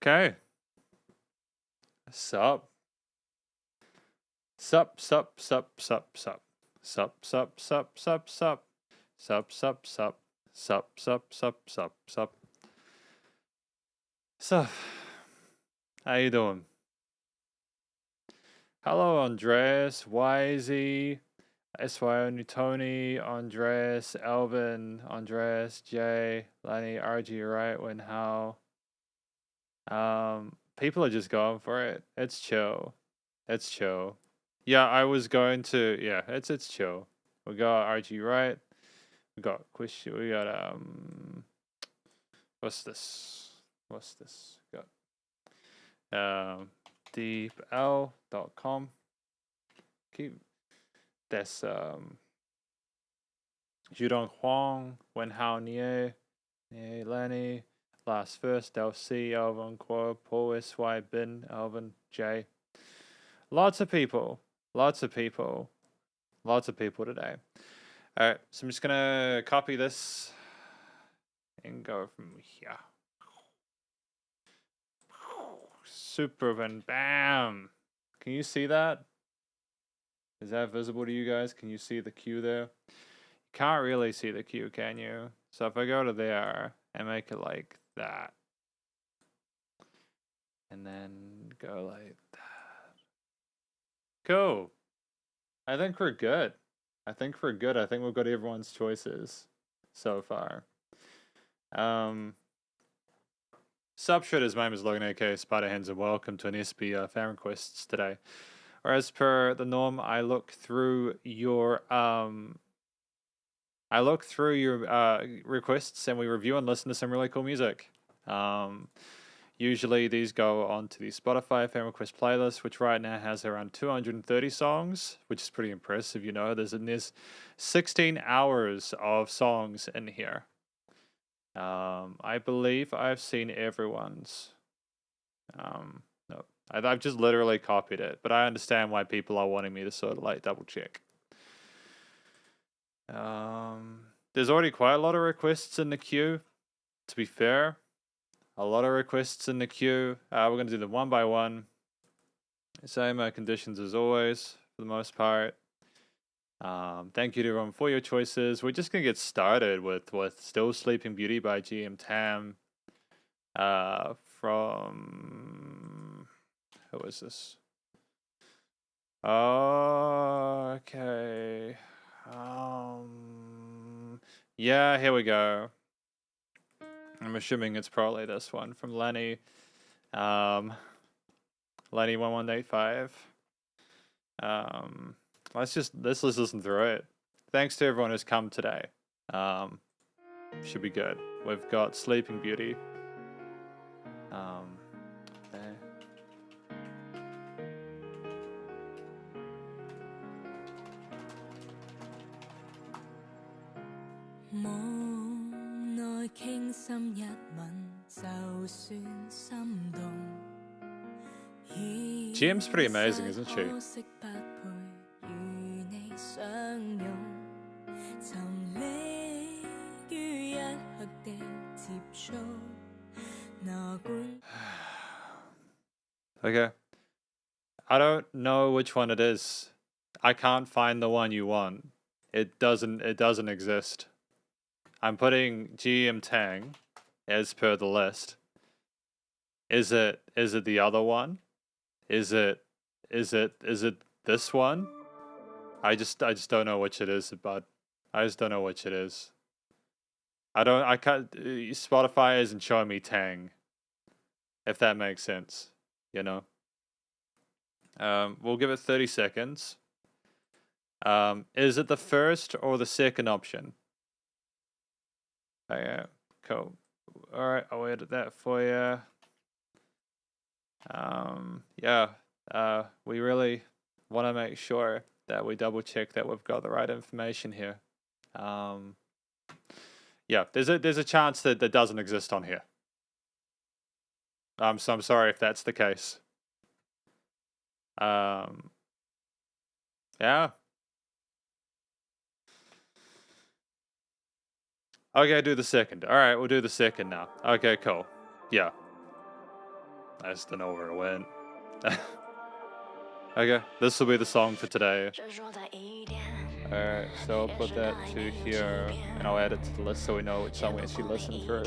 Okay. Sup. Sup, sup, sup, sup, sup. Sup, sup, sup, sup, sup. Sup, sup, sup. Sup, sup, sup, sup, sup. Sup. How you doing? Hello, Andreas, YZ, SY Tony, Andreas, Alvin, Andreas, Jay, Lenny, RG, right? When how? People are just going for it. It's chill. It's chill. Yeah, I was going to. Yeah, it's chill. We got RG, right? We got question. We got What's this? What's this? Got deepl.com. Keep this Judong Huang, Wen Hao Nie, Lenny, Last First, Del C, Alvin Quo, Paul SY Bin, Alvin J. Lots of people. Lots of people. Lots of people today. Alright, so I'm just gonna copy this and go from here. Super and bam! Can you see that? Is that visible to you guys? Can you see the queue there? You can't really see the queue, can you? So if I go to there and make it like that, and then go like that. Cool. I think we're good. I think we're good. I think we've got everyone's choices so far. Sup Shredders, my name is Logan, aka Spiderhands, and welcome to an SP fan requests today. Or as per the norm, I look through your requests and we review and listen to some really cool music. Usually these go onto the Spotify fan request playlist, which right now has around 230 songs, which is pretty impressive. You know, there's 16 hours of songs in here. I believe I've seen everyone's. No, I've just literally copied it, but I understand why people are wanting me to sort of like double check. There's already quite a lot of requests in the queue, to be fair. A lot of requests in the queue. We're going to do them one by one. Same conditions as always, for the most part. Thank you to everyone for your choices. We're just going to get started with Still Sleeping Beauty by GM Tam. From... Who is this? Okay. Yeah, here we go. I'm assuming it's probably this one from Lenny. Lenny 1185. Let's listen through it. Thanks to everyone who's come today. Should be good. We've got Sleeping Beauty. There. GM's pretty amazing, isn't she? Okay. I don't know which one it is. I can't find the one you want. It doesn't exist. I'm putting GM Tang as per the list. Is it the other one? Is it this one? I just don't know which it is, bud. I just don't know which it is. I can't. Spotify isn't showing me Tang. If that makes sense, you know. We'll give it 30 seconds. Is it the first or the second option? Okay, cool. All right, I'll edit that for you. Yeah. We really want to make sure that we double check that we've got the right information here. Yeah, there's a chance that doesn't exist on here. So I'm sorry if that's the case. Yeah. Okay, do the second. All right, we'll do the second now. Okay, cool. Yeah. I just don't know where it went. Okay, this will be the song for today. Alright, so I'll put that to here, and I'll add it to the list so we know which song we actually listen through.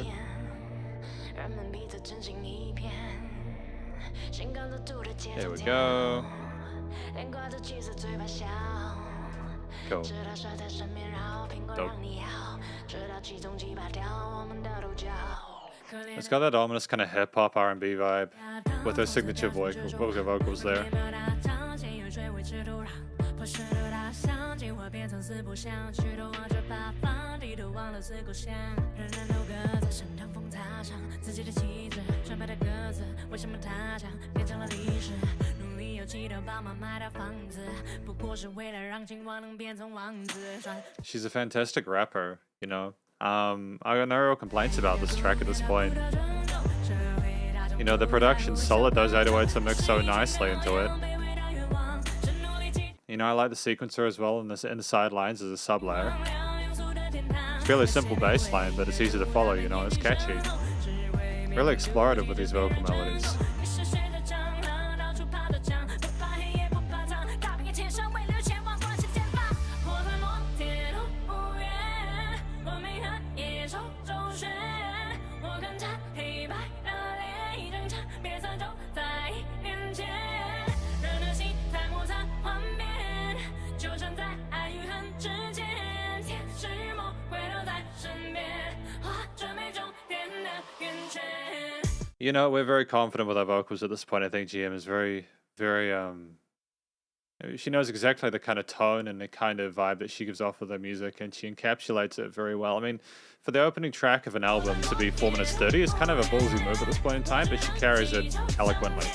There we go. Cool. Dope. It's got that ominous kind of hip-hop R&B vibe with her signature vocals there. She's a fantastic rapper, you know. I got no real complaints about this track at this point. You know, the production's solid, those 808s are mixed so nicely into it. You know, I like the sequencer as well in the side lines as a sub layer. It's fairly simple bass line, but it's easy to follow, you know, it's catchy. Really explorative with these vocal melodies. You know, we're very confident with our vocals at this point. I think GM is very, she knows exactly the kind of tone and the kind of vibe that she gives off with her music, and she encapsulates it very well. I mean, for the opening track of an album to be 4 minutes 30 is kind of a ballsy move at this point in time, but she carries it eloquently.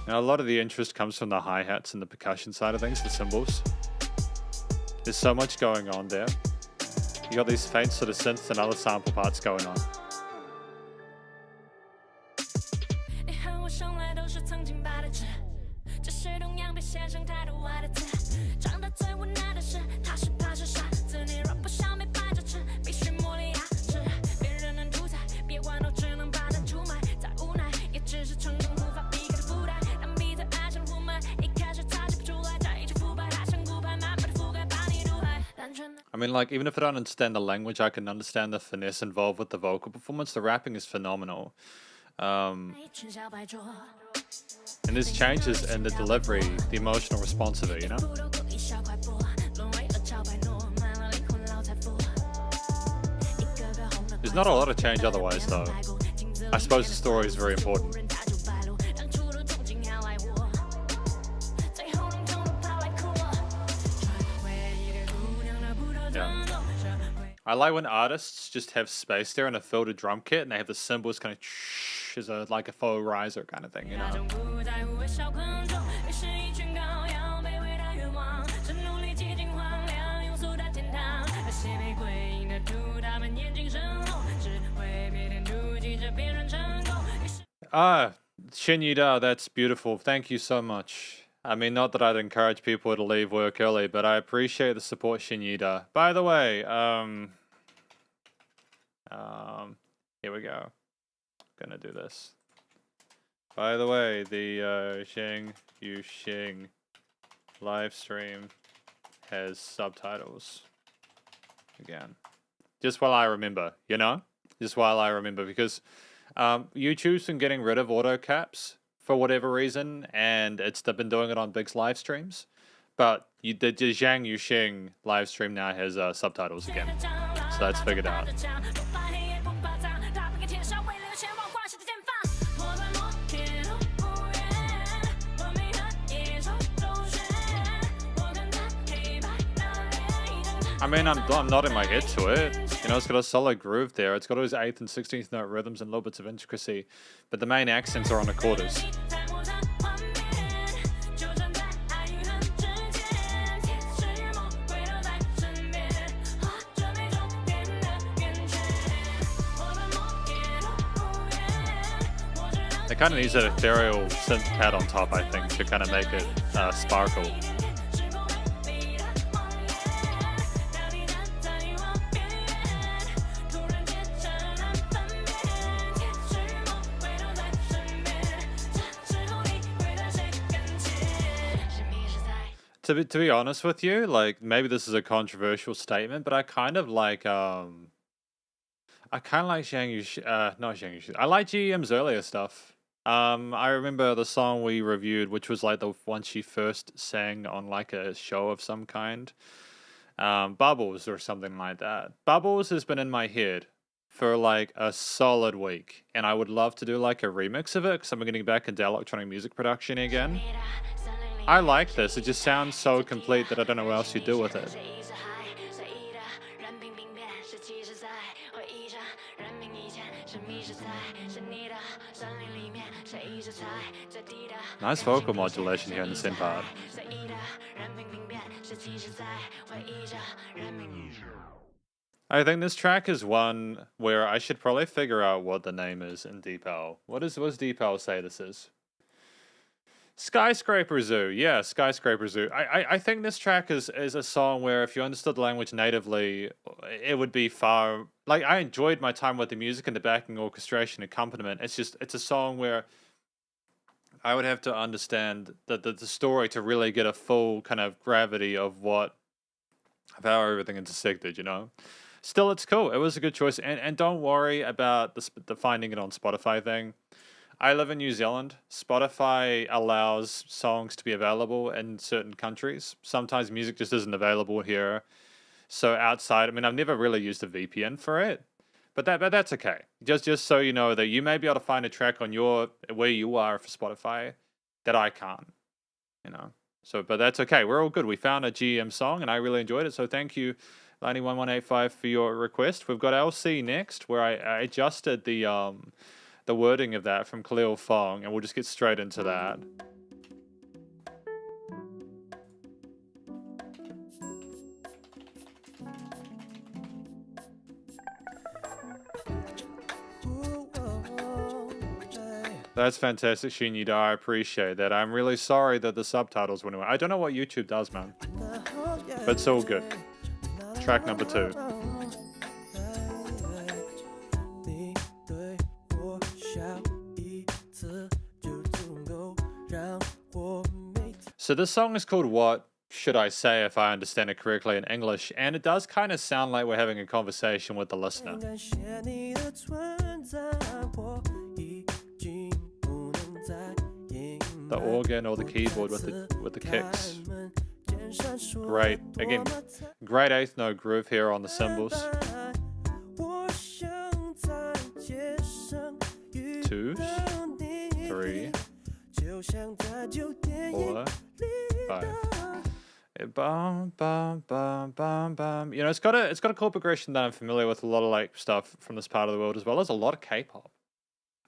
Now, a lot of the interest comes from the hi-hats and the percussion side of things, the cymbals. There's so much going on there. You got these faint sort of synths and other sample parts going on. I mean, like, even if I don't understand the language, I can understand the finesse involved with the vocal performance. The rapping is phenomenal. And there's changes in the delivery, the emotional response of it, you know? There's not a lot of change otherwise, though. I suppose the story is very important. I like when artists just have space there and a filtered drum kit, and they have the cymbals kind of as a like a faux riser kind of thing, you know. Shinyida, that's beautiful. Thank you so much. I mean, not that I'd encourage people to leave work early, but I appreciate the support, Shinyida. By the way, here we go. Gonna do this. By the way, the Xing Yu Xing live stream has subtitles. Again. Just while I remember, you know? Just while I remember, because YouTube's been getting rid of auto caps for whatever reason, and they've been doing it on Big's live streams. But the Zhang Yuxing live stream now has subtitles again, so that's figured out. I mean, I'm nodding my head to it. You know, it's got a solid groove there. It's got those 8th and 16th note rhythms and little bits of intricacy, but the main accents are on the quarters. It kind of needs an ethereal synth pad on top, I think, to kind of make it sparkle. To be honest with you, like maybe this is a controversial statement, but I kind of like Zhang Yu, not Zhang Yu. I like GM's earlier stuff. I remember the song we reviewed, which was like the one she first sang on like a show of some kind. Bubbles or something like that. Bubbles has been in my head for like a solid week, and I would love to do like a remix of it because I'm getting back into electronic music production again. I like this. It just sounds so complete that I don't know what else you do with it. Nice vocal modulation here in the synth part. I think this track is one where I should probably figure out what the name is in DeepL. What does DeepL say this is? Skyscraper Zoo, yeah, Skyscraper Zoo. I think this track is a song where if you understood the language natively, it would be far... Like, I enjoyed my time with the music and the backing orchestration accompaniment. It's a song where I would have to understand the story to really get a full kind of gravity of how everything intersected, you know? Still, it's cool. It was a good choice. And don't worry about the finding it on Spotify thing. I live in New Zealand. Spotify allows songs to be available in certain countries. Sometimes music just isn't available here. So outside, I mean, I've never really used a VPN for it, but that's okay. Just so you know that you may be able to find a track on where you are for Spotify that I can't, you know. So, but that's okay. We're all good. We found a GM song and I really enjoyed it. So thank you, Lightning1185, for your request. We've got LC next, where I adjusted the wording of that from Khalil Fong, and we'll just get straight into that. That's fantastic, Shinyida. I appreciate that. I'm really sorry that the subtitles went away. I don't know what YouTube does, man. But it's all good. Track number 2. So this song is called What Should I Say, if I understand it correctly in English, and it does kind of sound like we're having a conversation with the listener. The organ or the keyboard with the kicks. Great. Again, great 8th note groove here on the cymbals. 2, 3, 4, 5. Bum, bum, bum, bum, bum. You know, it's got a chord progression that I'm familiar with, a lot of like stuff from this part of the world, as well as a lot of K-pop.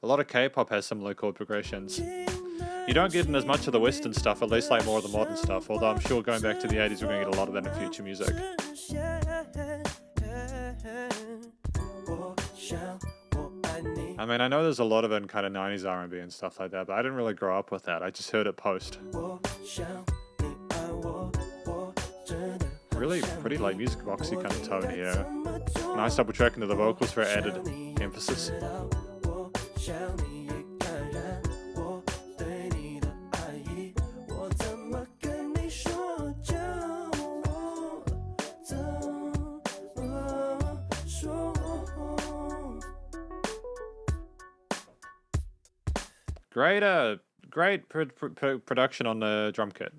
A lot of K-pop has similar chord progressions. You don't get in as much of the Western stuff, at least like more of the modern stuff, although I'm sure going back to the 80s we're going to get a lot of that in future music. I mean, I know there's a lot of it in kind of 90s R&B and stuff like that, but I didn't really grow up with that. I just heard it post. Really pretty like music boxy kind of tone here. Nice double track into the vocals for added emphasis. Great production on the drum kit.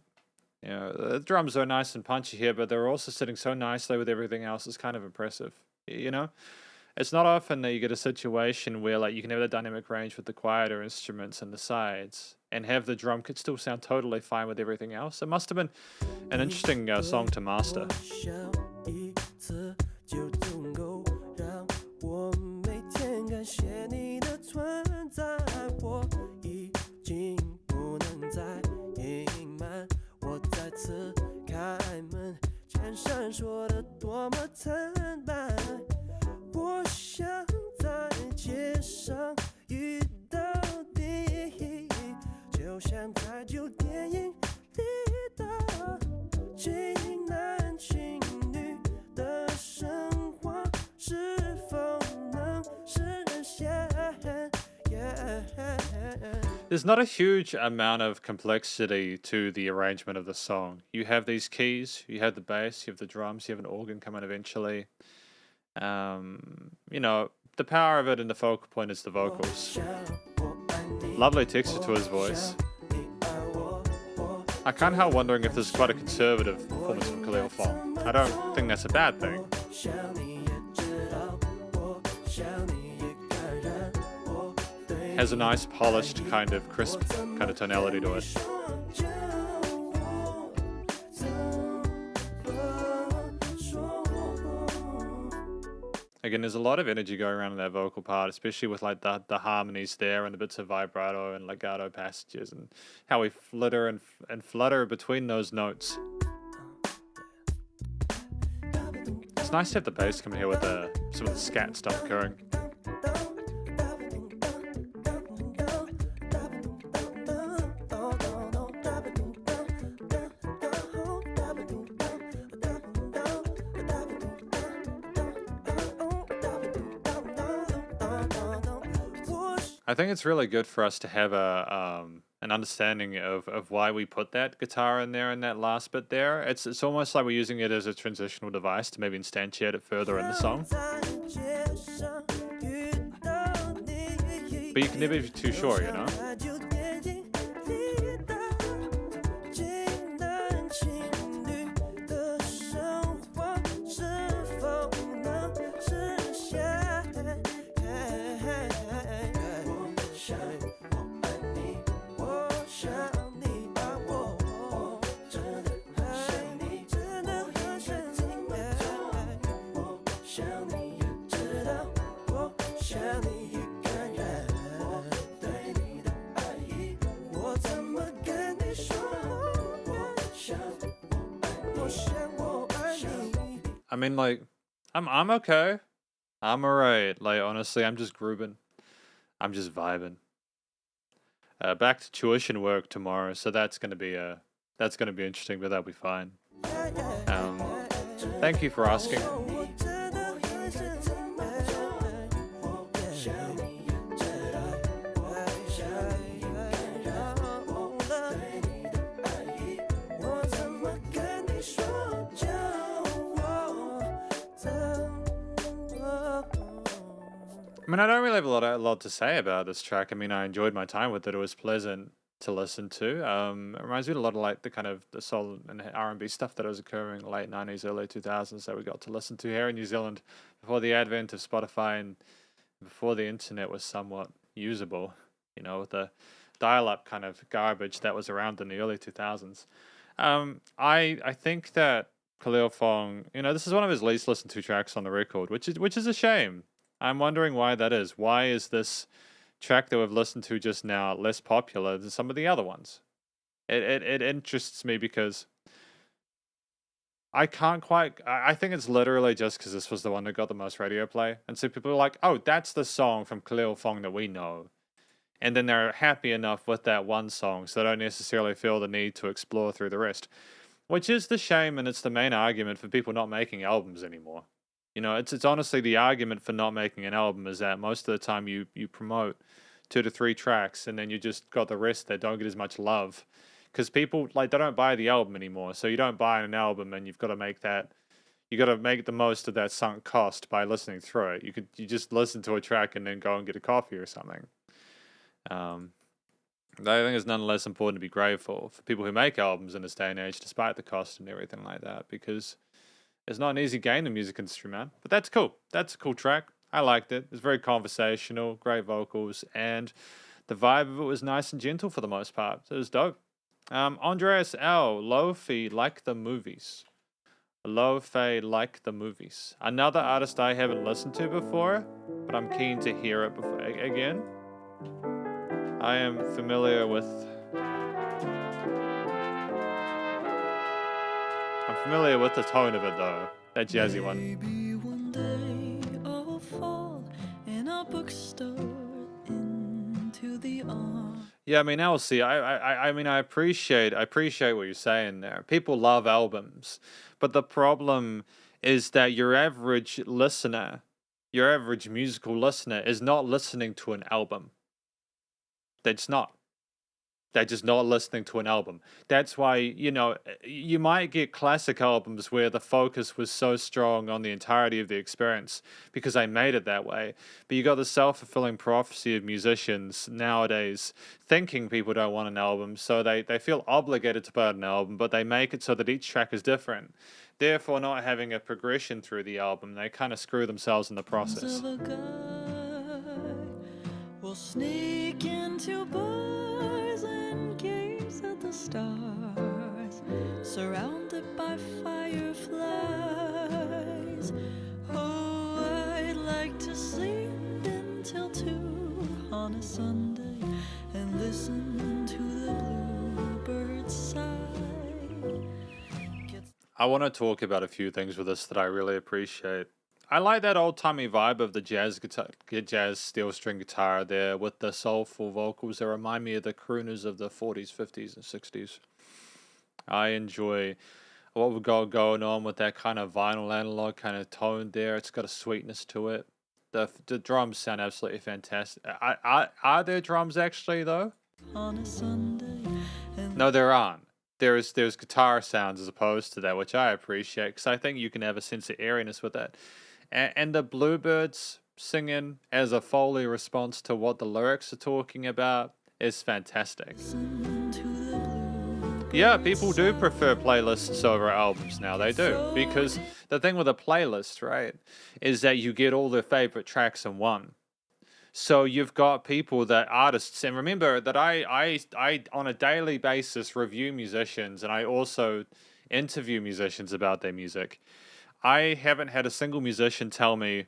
You know, the drums are nice and punchy here, but they're also sitting so nicely with everything else. It's kind of impressive. You know, it's not often that you get a situation where like you can have the dynamic range with the quieter instruments and the sides, and have the drum kit still sound totally fine with everything else. It must have been an interesting song to master. There's not a huge amount of complexity to the arrangement of the song. You have these keys, you have the bass, you have the drums, you have an organ coming eventually. You know, the power of it and the focal point is the vocals. Lovely texture to his voice. I can't help wondering if this is quite a conservative performance from Khalil Fong. I don't think that's a bad thing. Has a nice polished kind of crisp kind of tonality to it. Again, there's a lot of energy going around in that vocal part, especially with like the harmonies there and the bits of vibrato and legato passages and how we flitter and flutter between those notes. It's nice to have the bass come here with some of the scat stuff occurring. I think it's really good for us to have an understanding of why we put that guitar in there in that last bit there. It's almost like we're using it as a transitional device to maybe instantiate it further in the song. But you can never be too sure, you know? I mean, like, I'm okay. I'm alright. Like, honestly, I'm just grooving. I'm just vibing. Back to tuition work tomorrow, so that's gonna be interesting, but that'll be fine. Thank you for asking. I mean, I don't really have a lot to say about this track. I mean, I enjoyed my time with it. It was pleasant to listen to. It reminds me a lot of like the kind of the soul and R&B stuff that was occurring late 90s, early 2000s that we got to listen to here in New Zealand before the advent of Spotify and before the internet was somewhat usable, you know, with the dial-up kind of garbage that was around in the early 2000s. I think that Khalil Fong, you know, this is one of his least listened to tracks on the record, which is a shame. I'm wondering why that is. Why is this track that we've listened to just now less popular than some of the other ones? It interests me because I can't quite... I think it's literally just because this was the one that got the most radio play. And so people are like, oh, that's the song from Khalil Fong that we know. And then they're happy enough with that one song, so they don't necessarily feel the need to explore through the rest. Which is the shame, and it's the main argument for people not making albums anymore. You know, it's honestly the argument for not making an album is that most of the time you promote 2 to 3 tracks and then you just got the rest that don't get as much love. Because people, like, they don't buy the album anymore. So you don't buy an album and you've got to make that, you got to make the most of that sunk cost by listening through it. You just listen to a track and then go and get a coffee or something. I think it's nonetheless important to be grateful for people who make albums in this day and age, despite the cost and everything like that, because it's not an easy game in the music industry, man. But that's cool. That's a cool track. I liked it. It's very conversational, great vocals, and the vibe of it was nice and gentle for the most part. So it was dope. Andreas L. Laufey, like the movies. Laufey, like the movies. Another artist I haven't listened to before, but I'm keen to hear it before, again. I am familiar with... I'm familiar with the tone of it though, that jazzy one. Maybe one day I'll fall in a bookstore into the arms. Yeah, I mean, LC, I mean, I appreciate what you're saying there. People love albums, but the problem is that your average listener, your average musical listener, is not listening to an album. That's not. They're just not listening to an album. That's why, you might get classic albums where the focus was so strong on the entirety of the experience because they made it that way. But you got the self-fulfilling prophecy of musicians nowadays thinking people don't want an album, so they feel obligated to put out an album, but they make it so that each track is different. Therefore, not having a progression through the album, they kind of screw themselves in the process. We'll sneak into bars and gaze at the stars, surrounded by fireflies. Oh, I'd like to sleep until 2 on a Sunday and listen to the bluebirds sigh. I want to talk about a few things with this that I really appreciate. I like that old-timey vibe of the jazz guitar, jazz steel string guitar there with the soulful vocals that remind me of the crooners of the 40s, 50s, and 60s. I enjoy what we've got going on with that kind of vinyl analog kind of tone there. It's got a sweetness to it. The drums sound absolutely fantastic. Are there drums actually though? On a Sunday No, there aren't. There's guitar sounds as opposed to that, which I appreciate because I think you can have a sense of airiness with that. And the bluebirds singing as a Foley response to what the lyrics are talking about is fantastic. Yeah, people do prefer playlists over albums now. They do. Because the thing with a playlist, right, is that you get all their favorite tracks in one. So you've got people that artists, and remember that I on a daily basis review musicians and I also interview musicians about their music. I haven't had a single musician tell me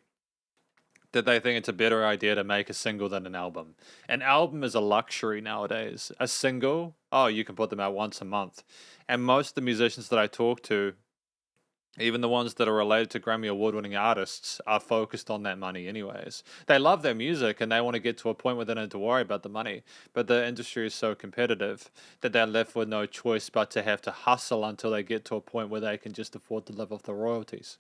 that they think it's a better idea to make a single than an album. An album is a luxury nowadays. A single, oh, you can put them out once a month. And most of the musicians that I talk to, even the ones that are related to Grammy Award-winning artists, are focused on that money anyways. They love their music and they want to get to a point where they don't have to worry about the money. But the industry is so competitive that they're left with no choice but to have to hustle until they get to a point where they can just afford to live off the royalties.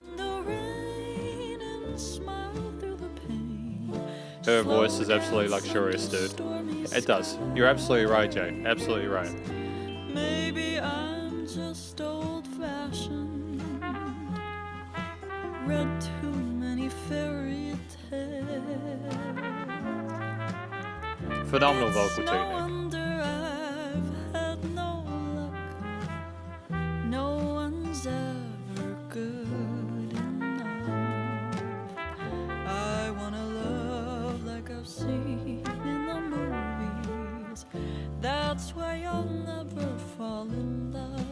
Her voice is absolutely luxurious, dude. It does. You're absolutely right, Jay. Absolutely right. Maybe I'm just old-fashioned, read too many fairy tales. Phenomenal vocal No technique. wonder I've had no luck. No one's ever good enough. I wanna love like I've seen in the movies. That's why you'll never fall in love.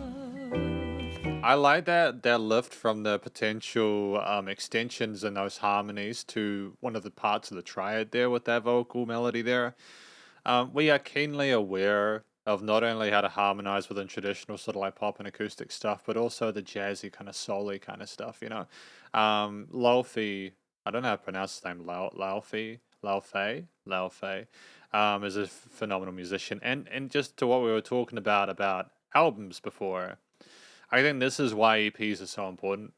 I like that lift from the potential extensions and those harmonies to one of the parts of the triad there with that vocal melody there. We are keenly aware of not only how to harmonize within traditional sort of like pop and acoustic stuff, but also the jazzy kind of soul-y kind of stuff, Laufey, I don't know how to pronounce his name, Laufey, is a phenomenal musician. And just to what we were talking about albums before, I think this is why EPs are so important.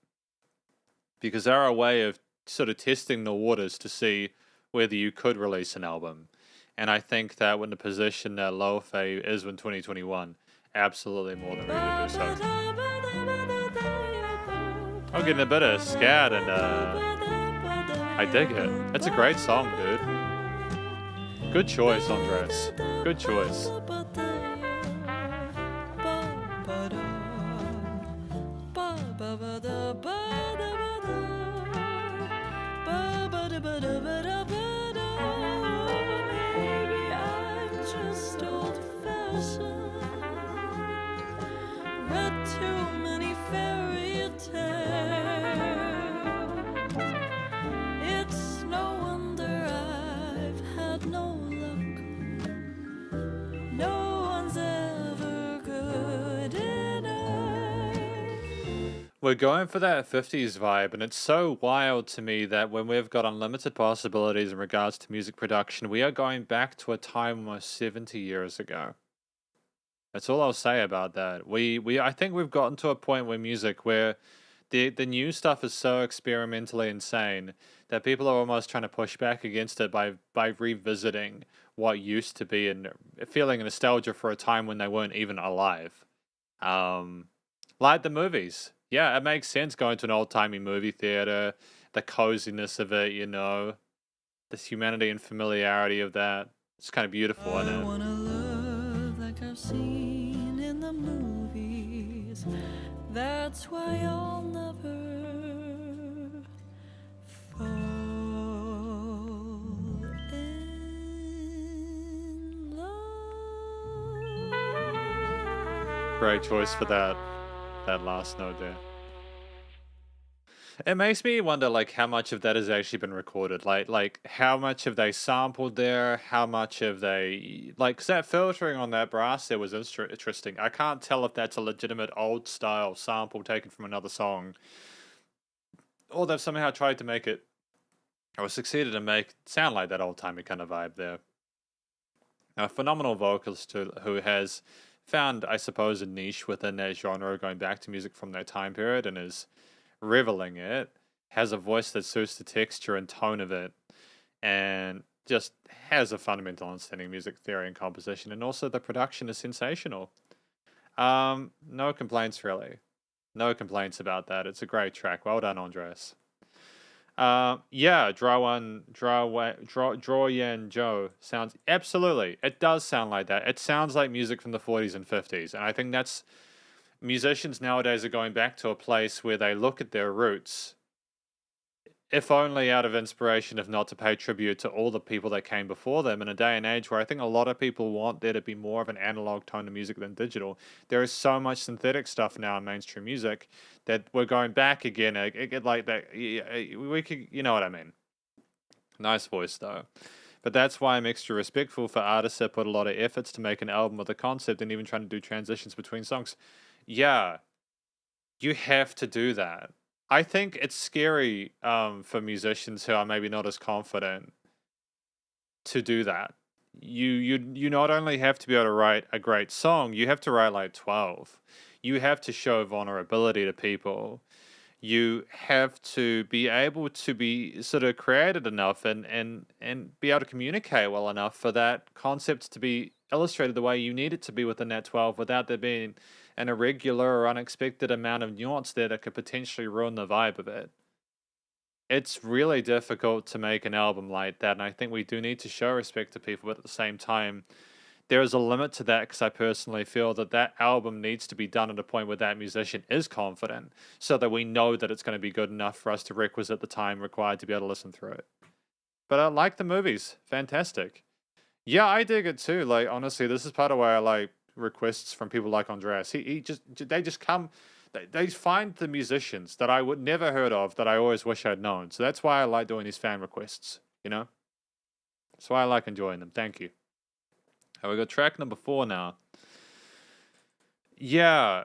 Because they're a way of sort of testing the waters to see whether you could release an album. And I think that when the position that Laufey is in 2021, absolutely more than ready to do so. I'm getting a bit of scat and I dig it. It's a great song, dude. Good choice, Andres. Good choice. We're going for that 50s vibe, and it's so wild to me that when we've got unlimited possibilities in regards to music production, we are going back to a time almost 70 years ago. That's all I'll say about that. I think we've gotten to a point where music where the new stuff is so experimentally insane that people are almost trying to push back against it by revisiting what used to be and feeling nostalgia for a time when they weren't even alive. Like the movies. Yeah, it makes sense going to an old-timey movie theater, the coziness of it, you know, this humanity and familiarity of that. It's kind of beautiful, isn't I it? wanna love like I've seen in the movies. That's why I'll never fall in love. Great choice for that last note there. It makes me wonder, like, how much of that has actually been recorded. Like how much have they sampled there? How much have they, like, 'cause that filtering on that brass there was interesting. I can't tell if that's a legitimate old style sample taken from another song, or they've somehow tried to make it, or succeeded to make it sound like that old timey kind of vibe there. A phenomenal vocalist who has found, I suppose, a niche within that genre, going back to music from that time period, and is reveling it, has a voice that suits the texture and tone of it, and just has a fundamental understanding of music theory and composition, and also the production is sensational. No complaints really. No complaints about that. It's a great track. Well done, Andres. Yeah, Draw Yan Joe sounds, absolutely. It does sound like that. It sounds like music from the 40s and 50s, and I think that's, musicians nowadays are going back to a place where they look at their roots, if only out of inspiration, if not to pay tribute to all the people that came before them in a day and age where I think a lot of people want there to be more of an analog tone to music than digital. There is so much synthetic stuff now in mainstream music that we're going back again, like that. We could, you know what I mean. Nice voice though. But that's why I'm extra respectful for artists that put a lot of efforts to make an album with a concept and even trying to do transitions between songs. Yeah, you have to do that. I think it's scary for musicians who are maybe not as confident to do that. You not only have to be able to write a great song, you have to write like 12. You have to show vulnerability to people. You have to be able to be sort of creative enough and be able to communicate well enough for that concept to be illustrated the way you need it to be within that 12 without there being an irregular or unexpected amount of nuance there that could potentially ruin the vibe of it. It's really difficult to make an album like that, and I think we do need to show respect to people, but at the same time, there is a limit to that because I personally feel that that album needs to be done at a point where that musician is confident so that we know that it's going to be good enough for us to requisite the time required to be able to listen through it. But I like the movies. Fantastic. Yeah, I dig it too. Like, honestly, this is part of why I like requests from people like Andreas. They just come, they find the musicians that I would never heard of that I always wish I'd known. So that's why I like doing these fan requests, you know? That's why I like enjoying them. Thank you. We got track number 4 now. Yeah,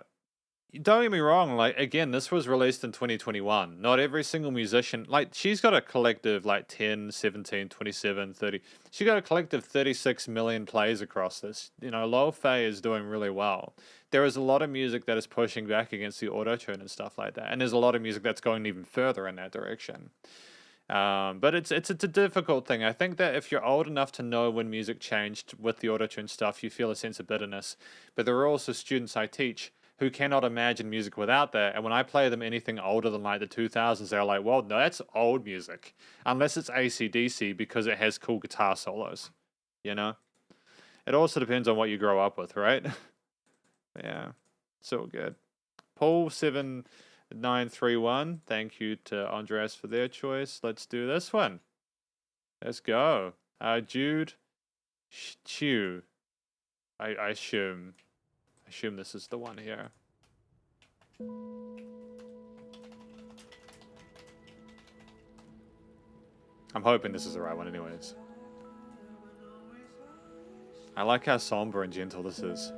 don't get me wrong, like, again, this was released in 2021. Not every single musician, like, she's got a collective, like, 10, 17, 27, 30. She got a collective 36 million plays across this. You know, Laufey is doing really well. There is a lot of music that is pushing back against the auto-tune and stuff like that. And there's a lot of music that's going even further in that direction. But it's a difficult thing. I think that if you're old enough to know when music changed with the auto-tune stuff, you feel a sense of bitterness. But there are also students I teach who cannot imagine music without that. And when I play them anything older than like the 2000s, they're like, well, no, that's old music. Unless it's AC/DC because it has cool guitar solos, you know? It also depends on what you grow up with, right? Yeah, it's all good. Paul7931, thank you to Andreas for their choice. Let's do this one. Let's go. Jude, Chiu. I assume this is the one here. I'm hoping this is the right one anyways. I like how somber and gentle this is.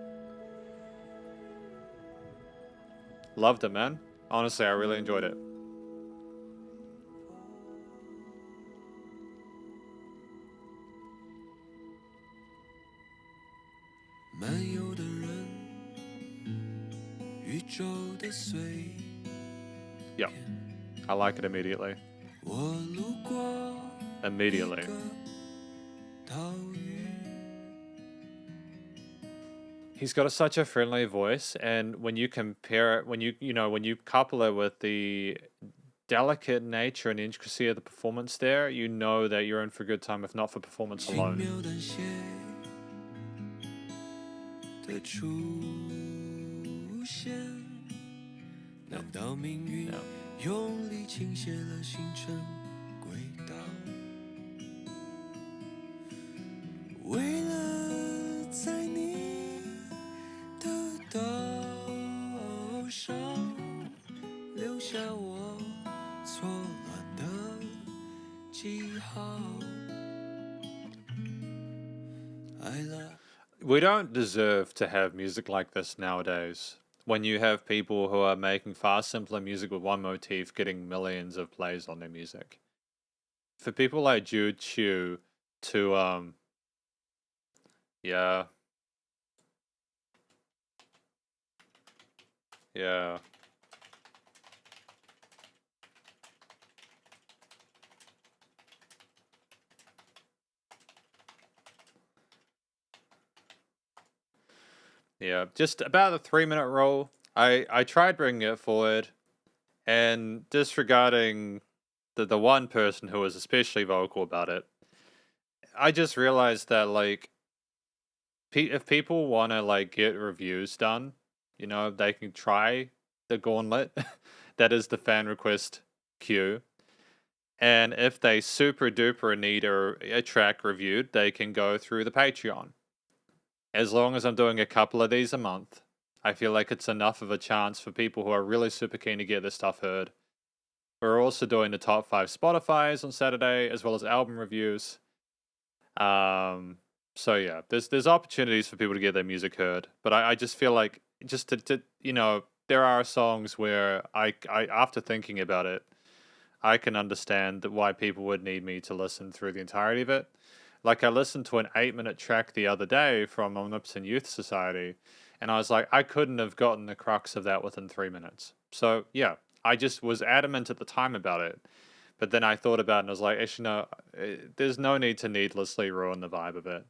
Loved it, man. Honestly, I really enjoyed it. Yep. I like it immediately. Immediately. He's got such a friendly voice, and when you compare it, when you couple it with the delicate nature and intricacy of the performance there, you know that you're in for a good time, if not for performance alone. We don't deserve to have music like this nowadays. When you have people who are making far simpler music with one motif getting millions of plays on their music. For people like Jude, Chiu to yeah. Yeah. Yeah, just about a 3-minute roll. I tried bringing it forward, and disregarding the one person who was especially vocal about it, I just realized that like, if people want to like get reviews done, you know, they can try the gauntlet. That is the fan request queue. And if they super duper need a track reviewed, they can go through the Patreon. As long as I'm doing a couple of these a month, I feel like it's enough of a chance for people who are really super keen to get this stuff heard. We're also doing the top 5 Spotify's on Saturday, as well as album reviews. So yeah, there's opportunities for people to get their music heard. But I just feel like, just to you know, there are songs where I after thinking about it, I can understand why people would need me to listen through the entirety of it. Like, I listened to an 8-minute track the other day from Omnipotent Youth Society, and I was like, I couldn't have gotten the crux of that within 3 minutes. So, yeah, I just was adamant at the time about it. But then I thought about it and I was like, actually, no, there's no need to needlessly ruin the vibe of it.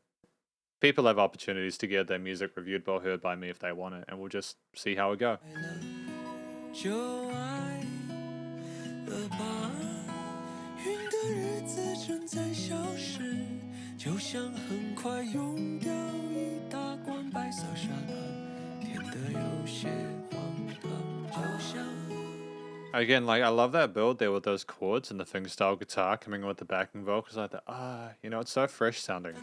People have opportunities to get their music reviewed or heard by me if they want it, and we'll just see how we go. Again, like, I love that build there with those chords and the fingerstyle guitar coming with the backing vocals like that. You know, it's so fresh sounding.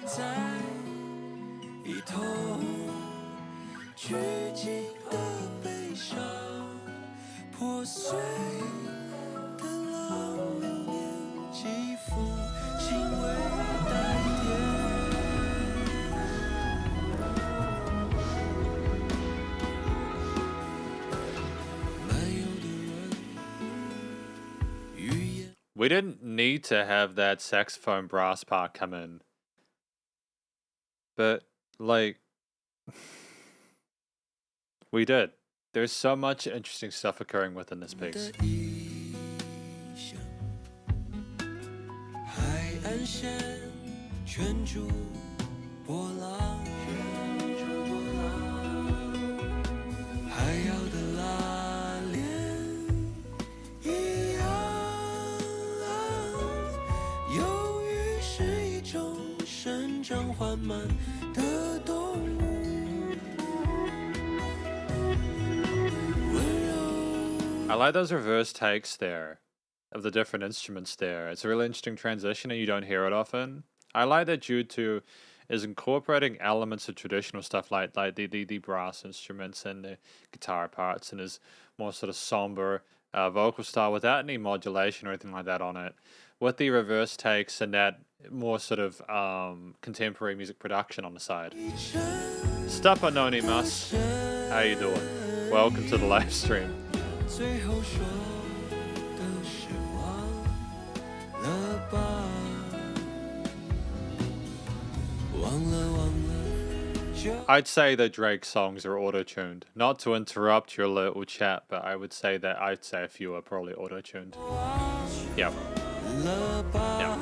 We didn't need to have that saxophone brass part come in. But, like, we did. There's so much interesting stuff occurring within this piece. I like those reverse takes there of the different instruments there. It's a really interesting transition and you don't hear it often. I like that Jude too is incorporating elements of traditional stuff like the brass instruments and the guitar parts and his more sort of somber vocal style without any modulation or anything like that on it. With the reverse takes and that more sort of contemporary music production on the side. Stop anonymous. How you doing? Welcome to the live stream. 最后说的是忘了吧，忘了就 I'd say that Drake's songs are auto-tuned. Not to interrupt your little chat, but I would say that I'd say a few are probably auto-tuned. Yep. Yep.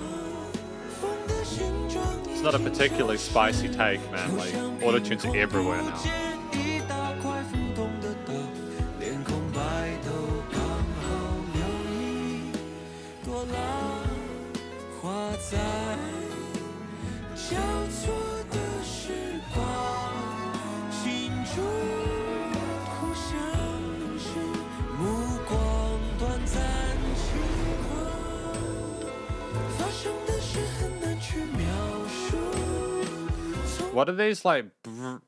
It's not a particularly spicy take, man. Like, auto-tunes are everywhere now. 一大块浮动的岛，脸空白头刚好留一朵浪花在交错的时光，心中互相是目光短暂轻狂，发生的事很难去描述。 What are these, like,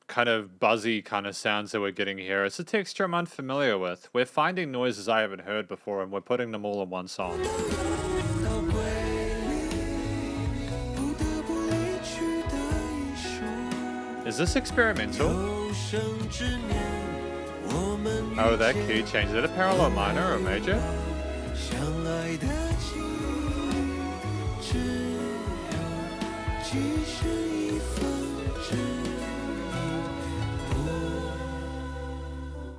kind of buzzy kind of sounds that we're getting here? It's a texture I'm unfamiliar with. We're finding noises I haven't heard before, and we're putting them all in one song. Is this experimental? Oh, that key change. Is it a parallel minor or a major?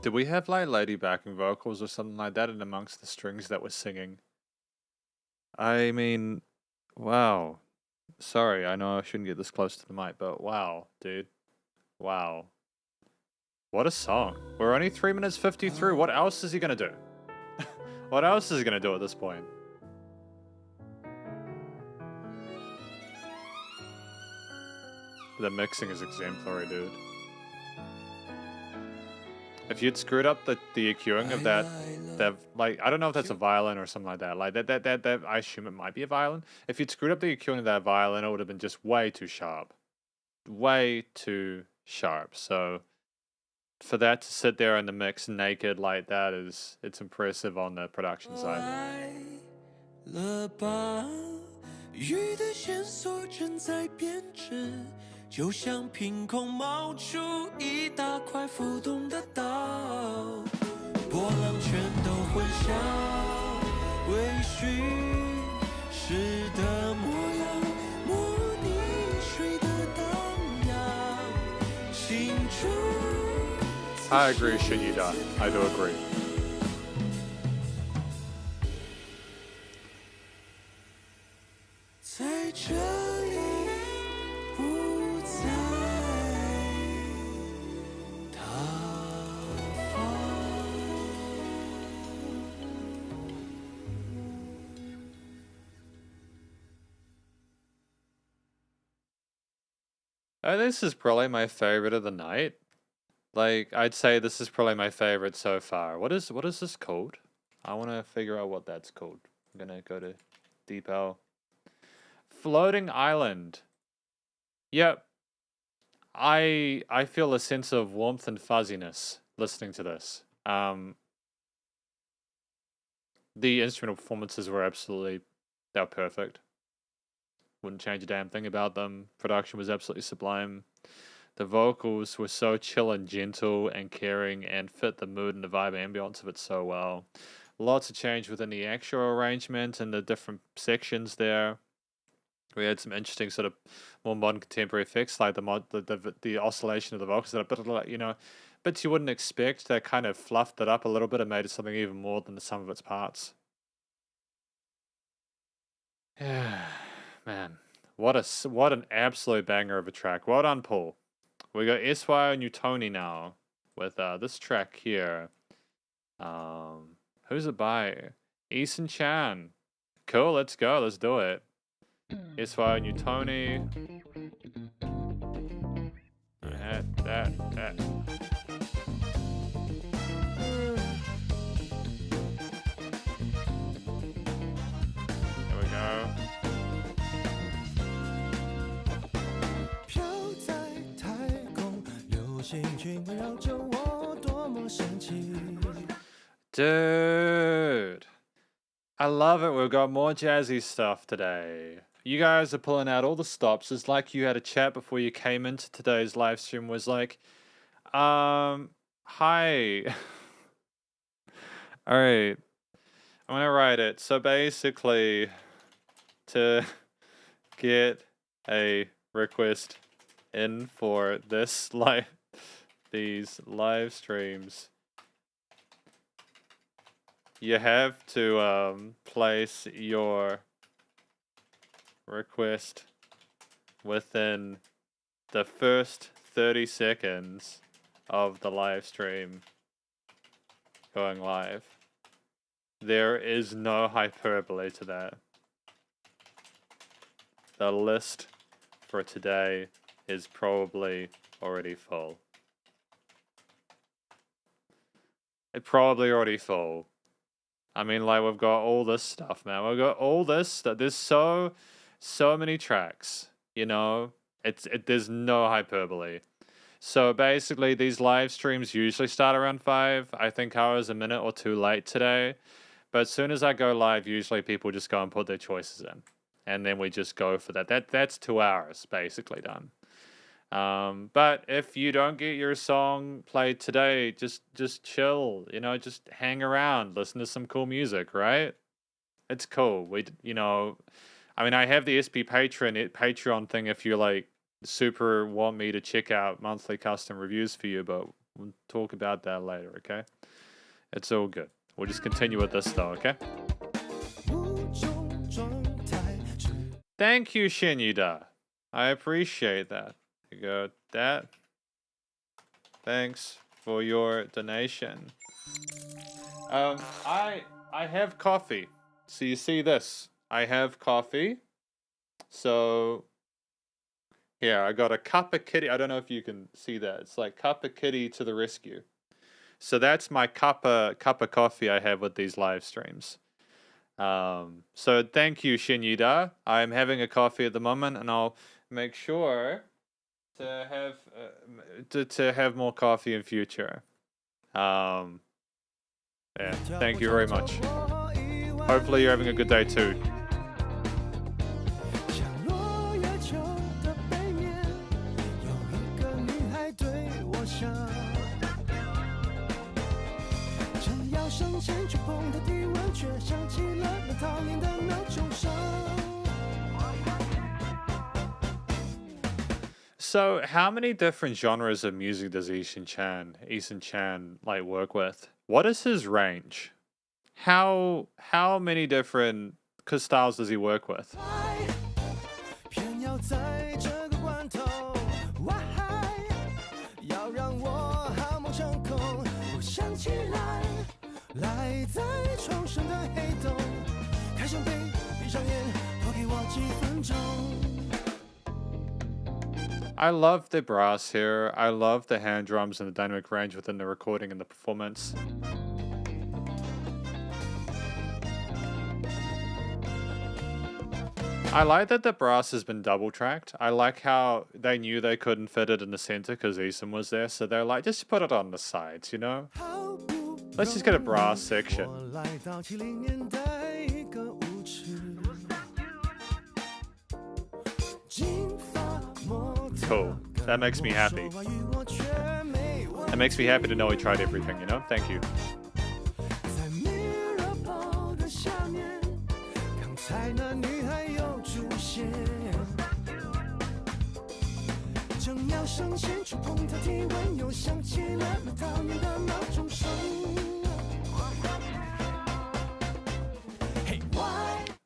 Did we have like lady backing vocals or something like that in amongst the strings that we're singing? I mean, wow. Sorry, I know I shouldn't get this close to the mic, but wow, dude. Wow. What a song. We're only 3 minutes 50 through. What else is he gonna do? What else is he gonna do at this point? The mixing is exemplary, dude. If you'd screwed up the EQing of that like, I don't know if that's a violin or something like that. Like that I assume it might be a violin. If you'd screwed up the EQing of that violin, it would have been just way too sharp. Way too sharp. So for that to sit there in the mix naked like that it's impressive on the production side. 雨的线索正在编织，就像凭空冒出一大块浮动的岛，波浪全都混淆，微醺时的模样，模拟水的荡漾，心中。I agree, should you die? I do agree. This is probably my favorite of the night. Like, I'd say this is probably my favorite so far. What is this called? I want to figure out what that's called. I'm gonna go to Deepo. Floating Island. Yep. I feel a sense of warmth and fuzziness listening to this. The instrumental performances were they were perfect. Wouldn't change a damn thing about them. Production was absolutely sublime. The vocals were so chill and gentle and caring and fit the mood and the vibe ambience of it so well. Lots of change within the actual arrangement and the different sections there. We had some interesting sort of more modern contemporary effects, like the oscillation of the vocals that a bit like, you know, bits you wouldn't expect that kind of fluffed it up a little bit and made it something even more than the sum of its parts. Yeah. Man, what an absolute banger of a track. Well done, Paul. We got SY and Tony now with this track here. Who's it by? Eason Chan. Cool, let's go. Let's do it. SY and Tony. That. There we go. Dude, I love it. We've got more jazzy stuff today. You guys are pulling out all the stops. It's like you had a chat before you came into today's live stream. Was like, hi. Alright. I'm gonna write it. So basically, to get a request in for these live streams, you have to place your request within the first 30 seconds of the live stream going live. There is no hyperbole to that. The list for today is probably already full. It's probably already full. I mean, like, we've got all this stuff, man. We've got all this stuff. There's so many tracks, you know? There's no hyperbole. So basically, these live streams usually start around 5. I think I was a minute or two late today. But as soon as I go live, usually people just go and put their choices in. And then we just go for that. That's 2 hours, basically, done. But if you don't get your song played today, just chill, you know, just hang around, listen to some cool music, right? It's cool. I mean, I have the SP Patreon thing if you like super want me to check out monthly custom reviews for you, but we'll talk about that later, okay? It's all good. We'll just continue with this though, okay? Thank you, Shinyuda. I appreciate that. You got that. Thanks for your donation. I have coffee. So you see this. I have coffee. So here, I got a cup of kitty. I don't know if you can see that. It's like cup of kitty to the rescue. So that's my cup of coffee I have with these live streams. So thank you, Shinyuda. I'm having a coffee at the moment, and I'll make sure to have more coffee in future. Yeah, thank you very much. Hopefully you're having a good day too. So, how many different genres of music does Eason Chan like work with? What is his range? How many different styles does he work with? I love the brass here. I love the hand drums and the dynamic range within the recording and the performance. I like that the brass has been double tracked. I like how they knew they couldn't fit it in the center because Eason was there, so they're like, just put it on the sides, you know? Let's just get a brass section. Cool. That makes me happy. It makes me happy to know he tried everything, you know? Thank you.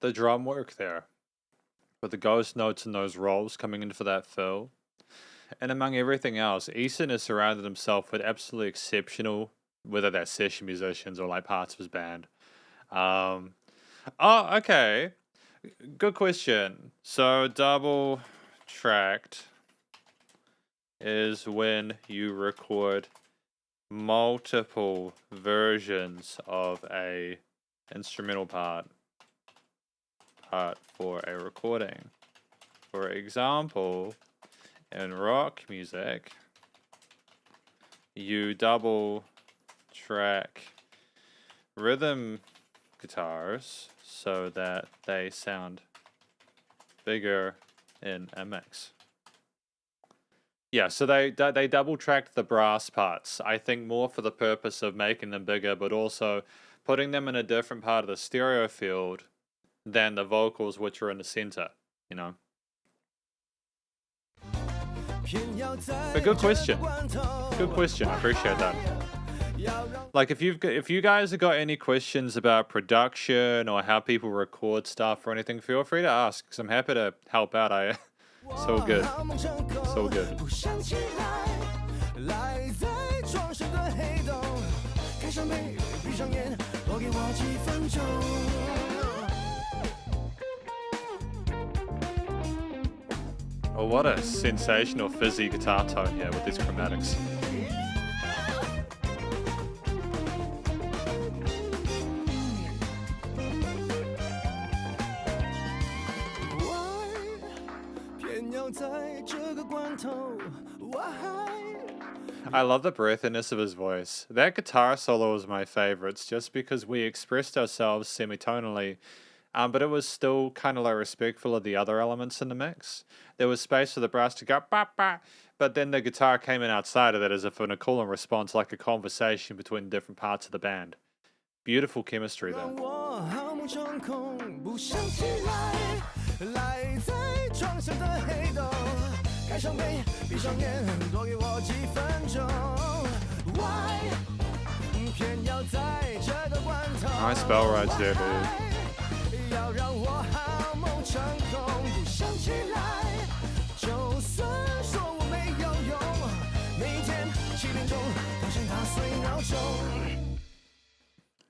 The drum work there, with the ghost notes and those rolls coming in for that fill. And among everything else, Eason has surrounded himself with absolutely exceptional, whether that's session musicians or like parts of his band. Oh, okay. Good question. So double tracked is when you record multiple versions of a instrumental part for a recording. For example, in rock music, you double track rhythm guitars so that they sound bigger in a mix. Yeah, so they double tracked the brass parts, I think more for the purpose of making them bigger, but also putting them in a different part of the stereo field than the vocals, which are in the center, you know? But good question. Good question. I appreciate that. Like, if you guys have got any questions about production or how people record stuff or anything, feel free to ask, because I'm happy to help out. It's all good. It's all good. Oh, what a sensational fizzy guitar tone here with these chromatics. I love the breathiness of his voice. That guitar solo was my favorites, just because we expressed ourselves semitonally, but it was still kind of like respectful of the other elements in the mix. There was space for the brass to go ba ba, but then the guitar came in outside of that as if in a cooler response, like a conversation between different parts of the band. Beautiful chemistry there. Nice bell rides there, dude.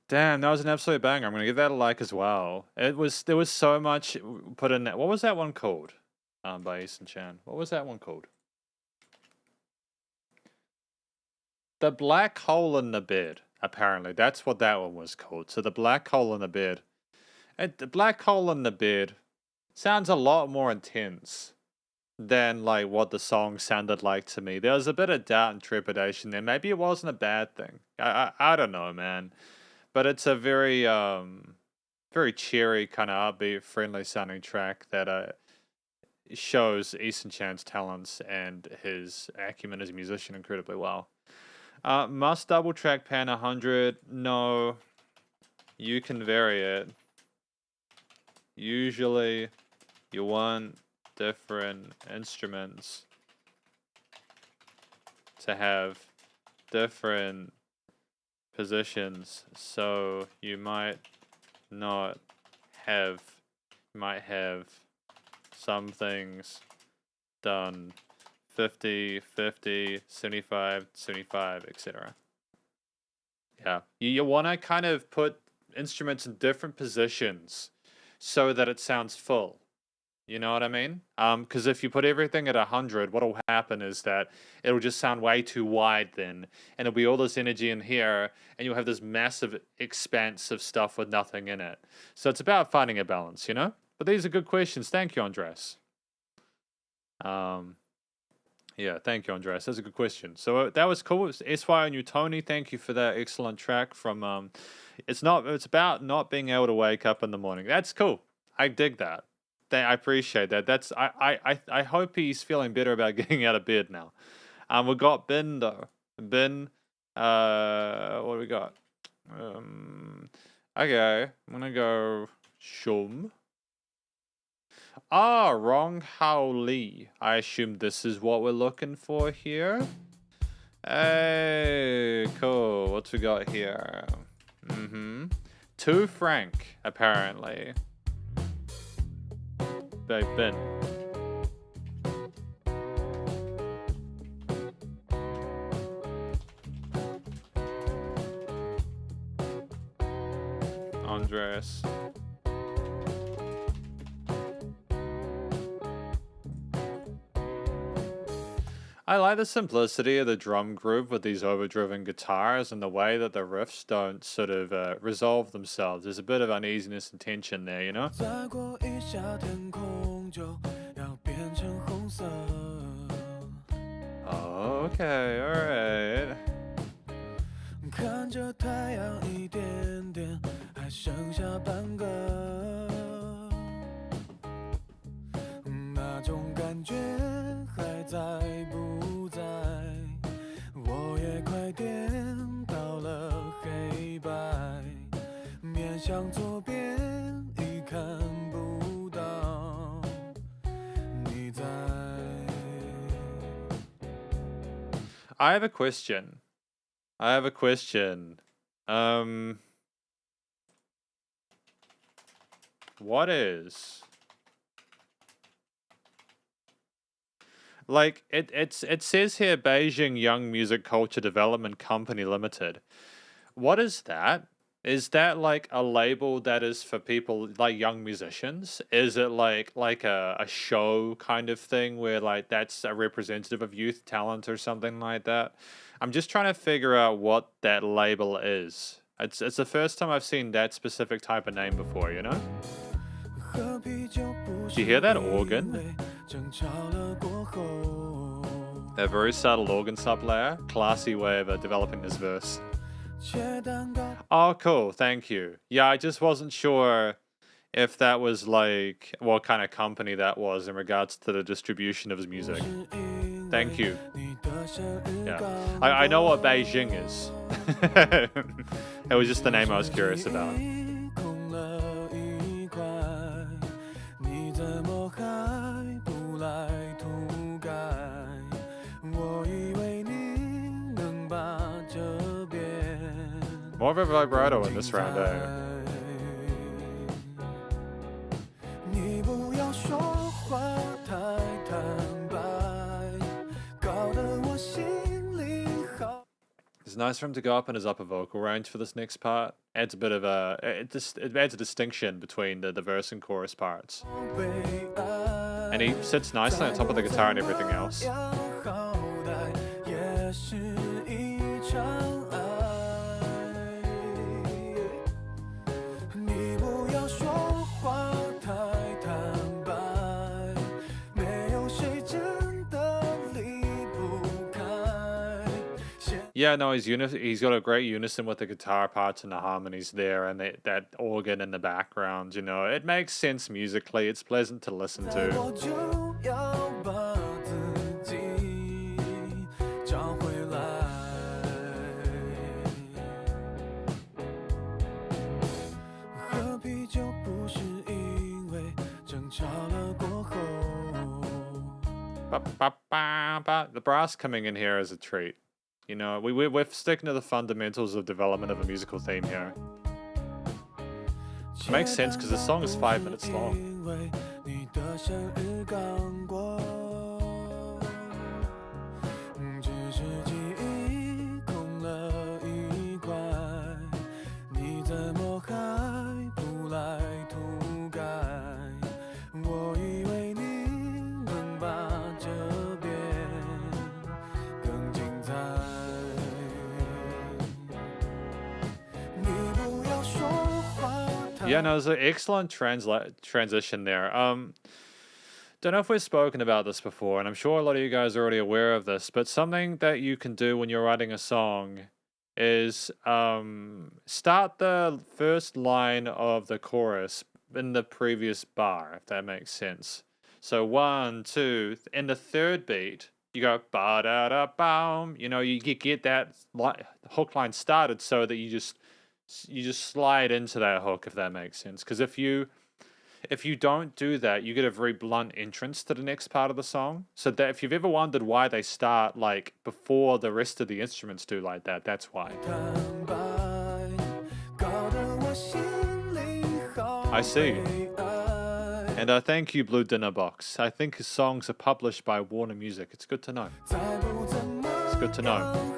Damn, that was an absolute banger. I'm gonna give that a like as well. There was so much put in that. What was that one called? By Eason Chan. What was that one called? The Black Hole in the Bed. Apparently, that's what that one was called. So the Black Hole in the Bed. The Black Hole in the Bed sounds a lot more intense than like what the song sounded like to me. There was a bit of doubt and trepidation there. Maybe it wasn't a bad thing. I don't know, man. But it's a very very cheery, kind of upbeat, friendly sounding track that shows Eason Chan's talents and his acumen as a musician incredibly well. Must double track pan 100? No. You can vary it. Usually you want different instruments to have different positions, so you might have some things done 50, 50, 75, 75, etc. Yeah, you want to kind of put instruments in different positions so that it sounds full. You know what I mean? Because if you put everything at 100, what'll happen is that it'll just sound way too wide then, and it'll be all this energy in here, and you'll have this massive expanse of stuff with nothing in it. So it's about finding a balance, you know? But these are good questions. Thank you, Andres. Yeah, thank you, Andres. That's a good question. So that was cool. It was SY and you, Tony. Thank you for that excellent track from it's about not being able to wake up in the morning. That's cool. I dig that. I appreciate that. I hope he's feeling better about getting out of bed now. We got Ben though. Ben, what do we got? Okay, I'm gonna go Shum. Wrong Hao Li. I assume this is what we're looking for here. Hey, cool. What's we got here? Too Frank, apparently. They've been. Andres. I like the simplicity of the drum groove with these overdriven guitars and the way that the riffs don't sort of resolve themselves. There's a bit of uneasiness and tension there, you know? Oh, okay, alright. I have a question. I have a question. What is like it says here Beijing Young Music Culture Development Company Limited. What is that? Is that like a label that is for people like young musicians? Is it like a show kind of thing where like that's a representative of youth talent or something like that? I'm just trying to figure out what that label is. It's the first time I've seen that specific type of name before, you know? Do you hear that organ? A very subtle organ sublayer. Classy way of developing this verse. Oh, cool. Thank you. Yeah, I just wasn't sure if that was like what kind of company that was in regards to the distribution of his music. Thank you. Yeah, I know what Beijing is. It was just the name I was curious about. More of a vibrato in this round, eh? It's nice for him to go up in his upper vocal range for this next part. Adds a bit of a it adds a distinction between the verse and chorus parts. And he sits nicely on top of the guitar and everything else. Yeah, no, he's got a great unison with the guitar parts and the harmonies there, and that organ in the background. You know, it makes sense musically. It's pleasant to listen to. The brass coming in here is a treat. You know, we're sticking to the fundamentals of development of a musical theme here. Makes sense because the song is 5 minutes long. Yeah, no, it's an excellent transition there. Don't know if we've spoken about this before, and I'm sure a lot of you guys are already aware of this, but something that you can do when you're writing a song is start the first line of the chorus in the previous bar, if that makes sense. So 1, 2, in the third beat, you go ba-da-da-bam. You know, you get that hook line started so that you just slide into that hook, if that makes sense. Because if you don't do that, you get a very blunt entrance to the next part of the song. So that if you've ever wondered why they start like before the rest of the instruments do like that, that's why. I see. And thank you, Blue Dinner Box. I think his songs are published by Warner Music. It's good to know. It's good to know.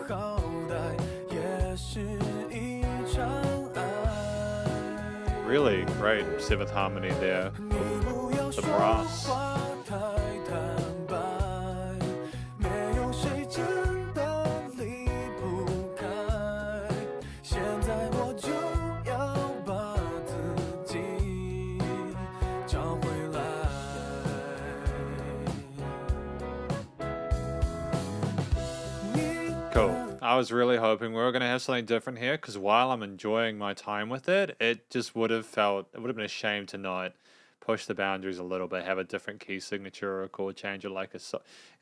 Really great seventh harmony there with the brass. Cool. I was really hoping we were going to have something different here, because while I'm enjoying my time with it, it just would have been a shame to not push the boundaries a little bit, have a different key signature or a chord change or like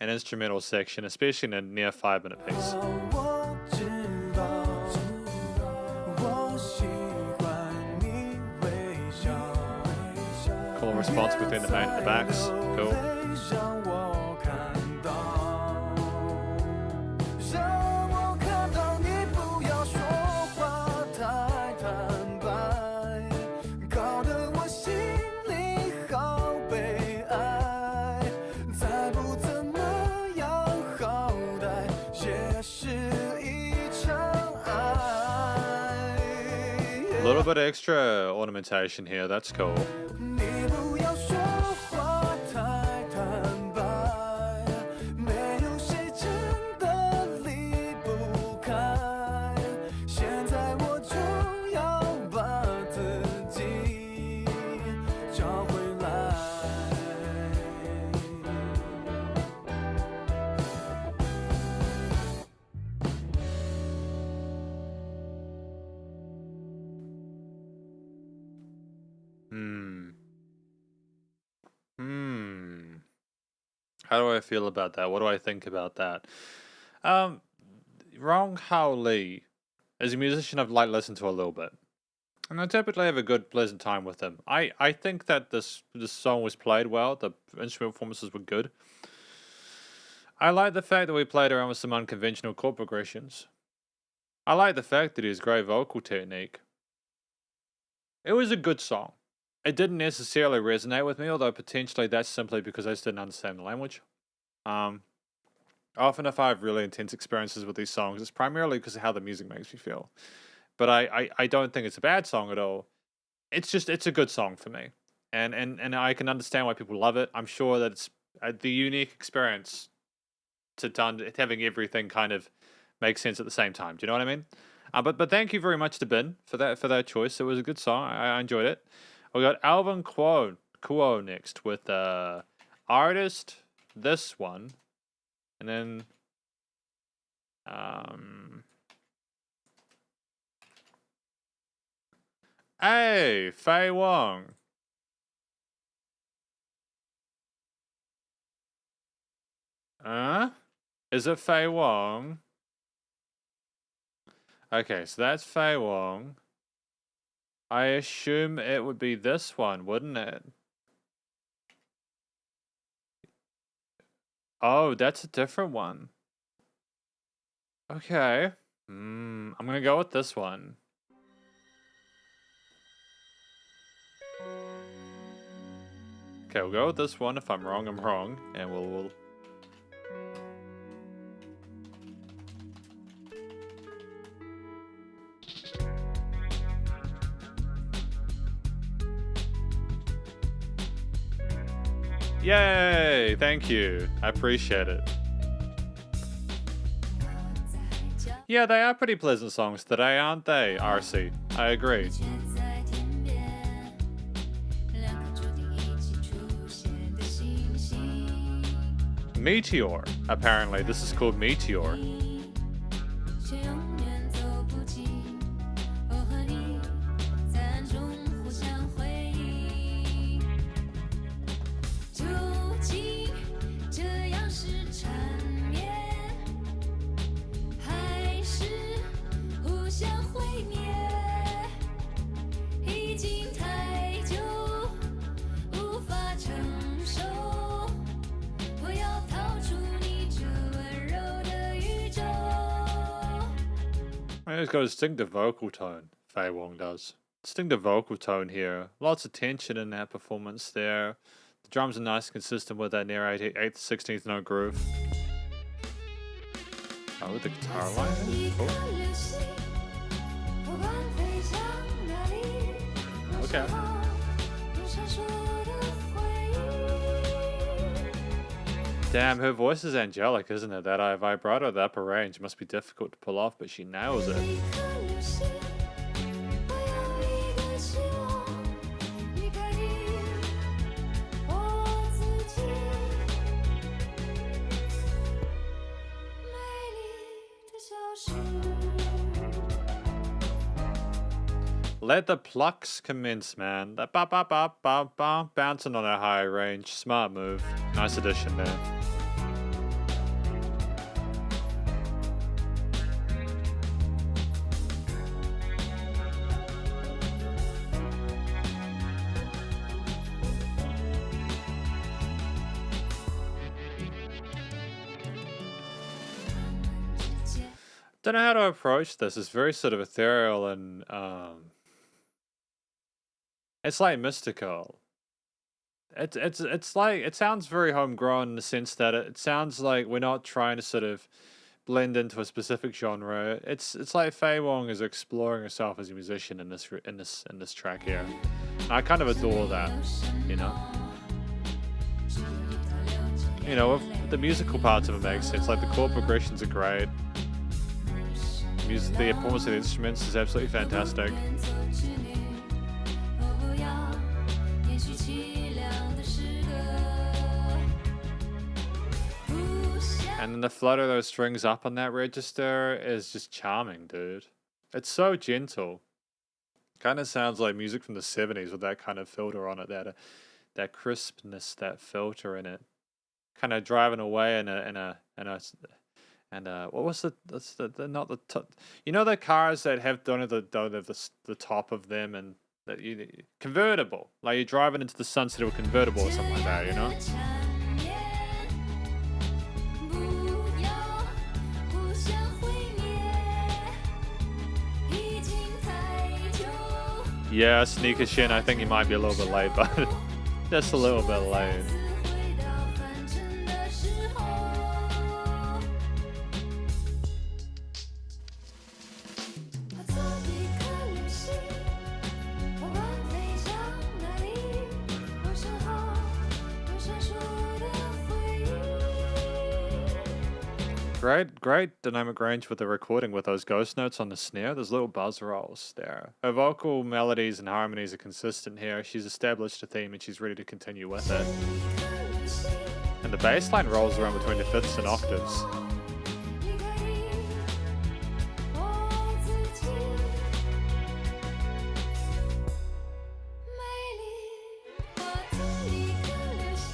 an instrumental section, especially in a near 5 minute piece. Cool response between the main and the backs. Cool. little bit extra ornamentation here. That's cool. 你不要说话太坦白，没有谁真的离不开。现在我就要把自己找回来。How do I feel about that? What do I think about that? Rong Hao Lee, as a musician, I've listened to a little bit, and I typically have a good, pleasant time with him. I think that this song was played well. The instrument performances were good. I like the fact that we played around with some unconventional chord progressions. I like the fact that he has great vocal technique. It was a good song. It didn't necessarily resonate with me, although potentially that's simply because I just didn't understand the language. Often if I have really intense experiences with these songs, it's primarily because of how the music makes me feel. But I don't think it's a bad song at all. It's a good song for me. And I can understand why people love it. I'm sure that it's the unique experience to having everything kind of make sense at the same time. Do you know what I mean? But thank you very much to Ben for that choice. It was a good song. I enjoyed it. We got Alvin Kuo next with artist, this one, and then hey, Faye Wong. Is it Faye Wong? Okay, so that's Faye Wong. I assume it would be this one, wouldn't it? Oh, that's a different one. Okay. I'm gonna go with this one. Okay, we'll go with this one. If I'm wrong, I'm wrong. And we'll... Yay! Thank you. I appreciate it. Yeah, they are pretty pleasant songs today, aren't they, RC? I agree. Meteor. Apparently, this is called Meteor. He's got a distinctive vocal tone, Faye Wong does. Distinctive vocal tone here. Lots of tension in that performance there. The drums are nice and consistent with that near 8th, 16th note groove. Oh, the guitar line is cool. Okay. Damn, her voice is angelic, isn't it? That high vibrato, the upper range must be difficult to pull off, but she nails it. Let the plucks commence, man. That bouncing on a high range. Smart move. Nice addition there. Don't know how to approach this. It's very sort of ethereal and it's like mystical. It's like, it sounds very homegrown in the sense that it sounds like we're not trying to sort of blend into a specific genre. It's like Faye Wong is exploring herself as a musician in this track here. And I kind of adore that, you know. You know, the musical parts of it make sense. Like the chord progressions are great. The performance of the instruments is absolutely fantastic. And then the flutter of those strings up on that register is just charming, dude. It's so gentle. Kind of sounds like music from the 70s with that kind of filter on it, that crispness, that filter in it. Kind of driving away and what was the not the top, you know, the cars that don't have the top of them, and that convertible, like you're driving into the sunset of a convertible or something like that, you know. Yeah, Sneaker Shin, I think he might be a little bit late, but just a little bit late. Great dynamic range with the recording with those ghost notes on the snare. There's little buzz rolls there. Her vocal melodies and harmonies are consistent here. She's established a theme and she's ready to continue with it. And the bass line rolls around between the fifths and octaves.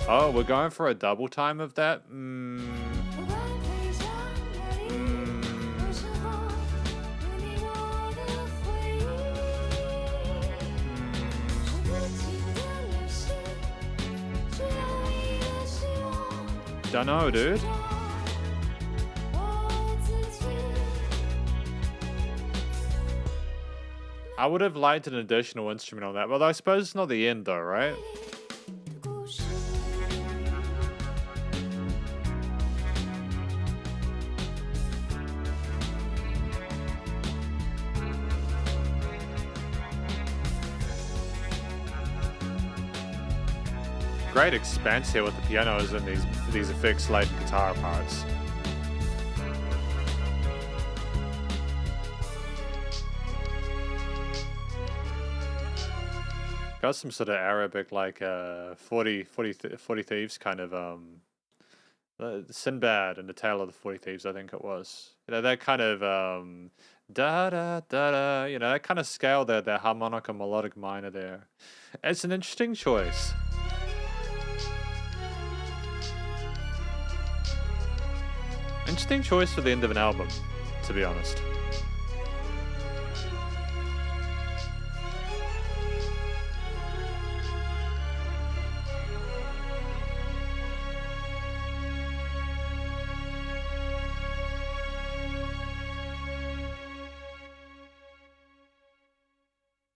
Oh, we're going for a double time of that? Dunno, dude. I would have liked an additional instrument on that, but I suppose it's not the end though, right? Great expanse here with the pianos and these effects-laden guitar parts. Got some sort of Arabic, like 40 Thieves kind of Sinbad and the Tale of the 40 Thieves, I think it was. You know, that kind of da da da da. You know, that kind of scale there, that harmonica melodic minor there. It's an interesting choice. Interesting choice for the end of an album, to be honest.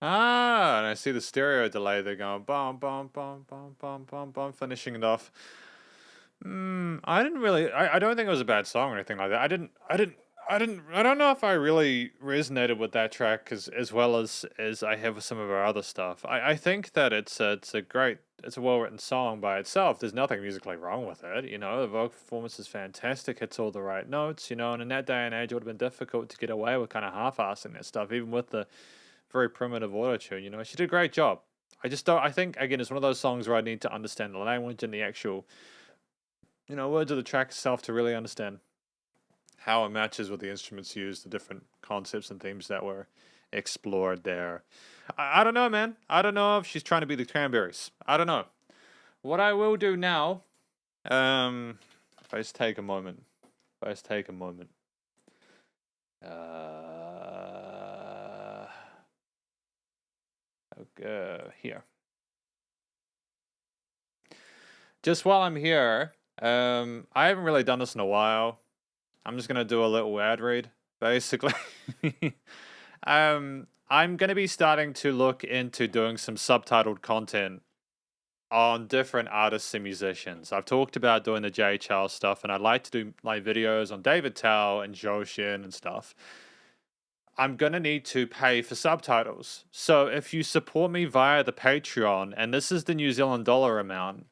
Ah, and I see the stereo delay. They're going bum bum bum bum bum bum bum, finishing it off. I didn't really. I don't think it was a bad song or anything like that. I don't know if I really resonated with that track as well as I have with some of our other stuff. I think that it's a well written song by itself. There's nothing musically wrong with it. You know, the vocal performance is fantastic. Hits all the right notes. You know, and in that day and age, it would have been difficult to get away with kind of half-assing that stuff, even with the very primitive auto-tune. You know, she did a great job. I just don't. I think again, it's one of those songs where I need to understand the language and the actual, you know, words of the track itself to really understand how it matches with the instruments used, the different concepts and themes that were explored there. I don't know, man. I don't know if she's trying to be the Cranberries. I don't know. What I will do now, if I just take a moment. Okay, here. Just while I'm here, I haven't really done this in a while. I'm just gonna do a little ad read, basically. I'm gonna be starting to look into doing some subtitled content on different artists and musicians. I've talked about doing the J Chow stuff, and I'd like to do like videos on David Tao and Zhou Xin and stuff. I'm gonna need to pay for subtitles. So if you support me via the Patreon, and this is the New Zealand dollar amount,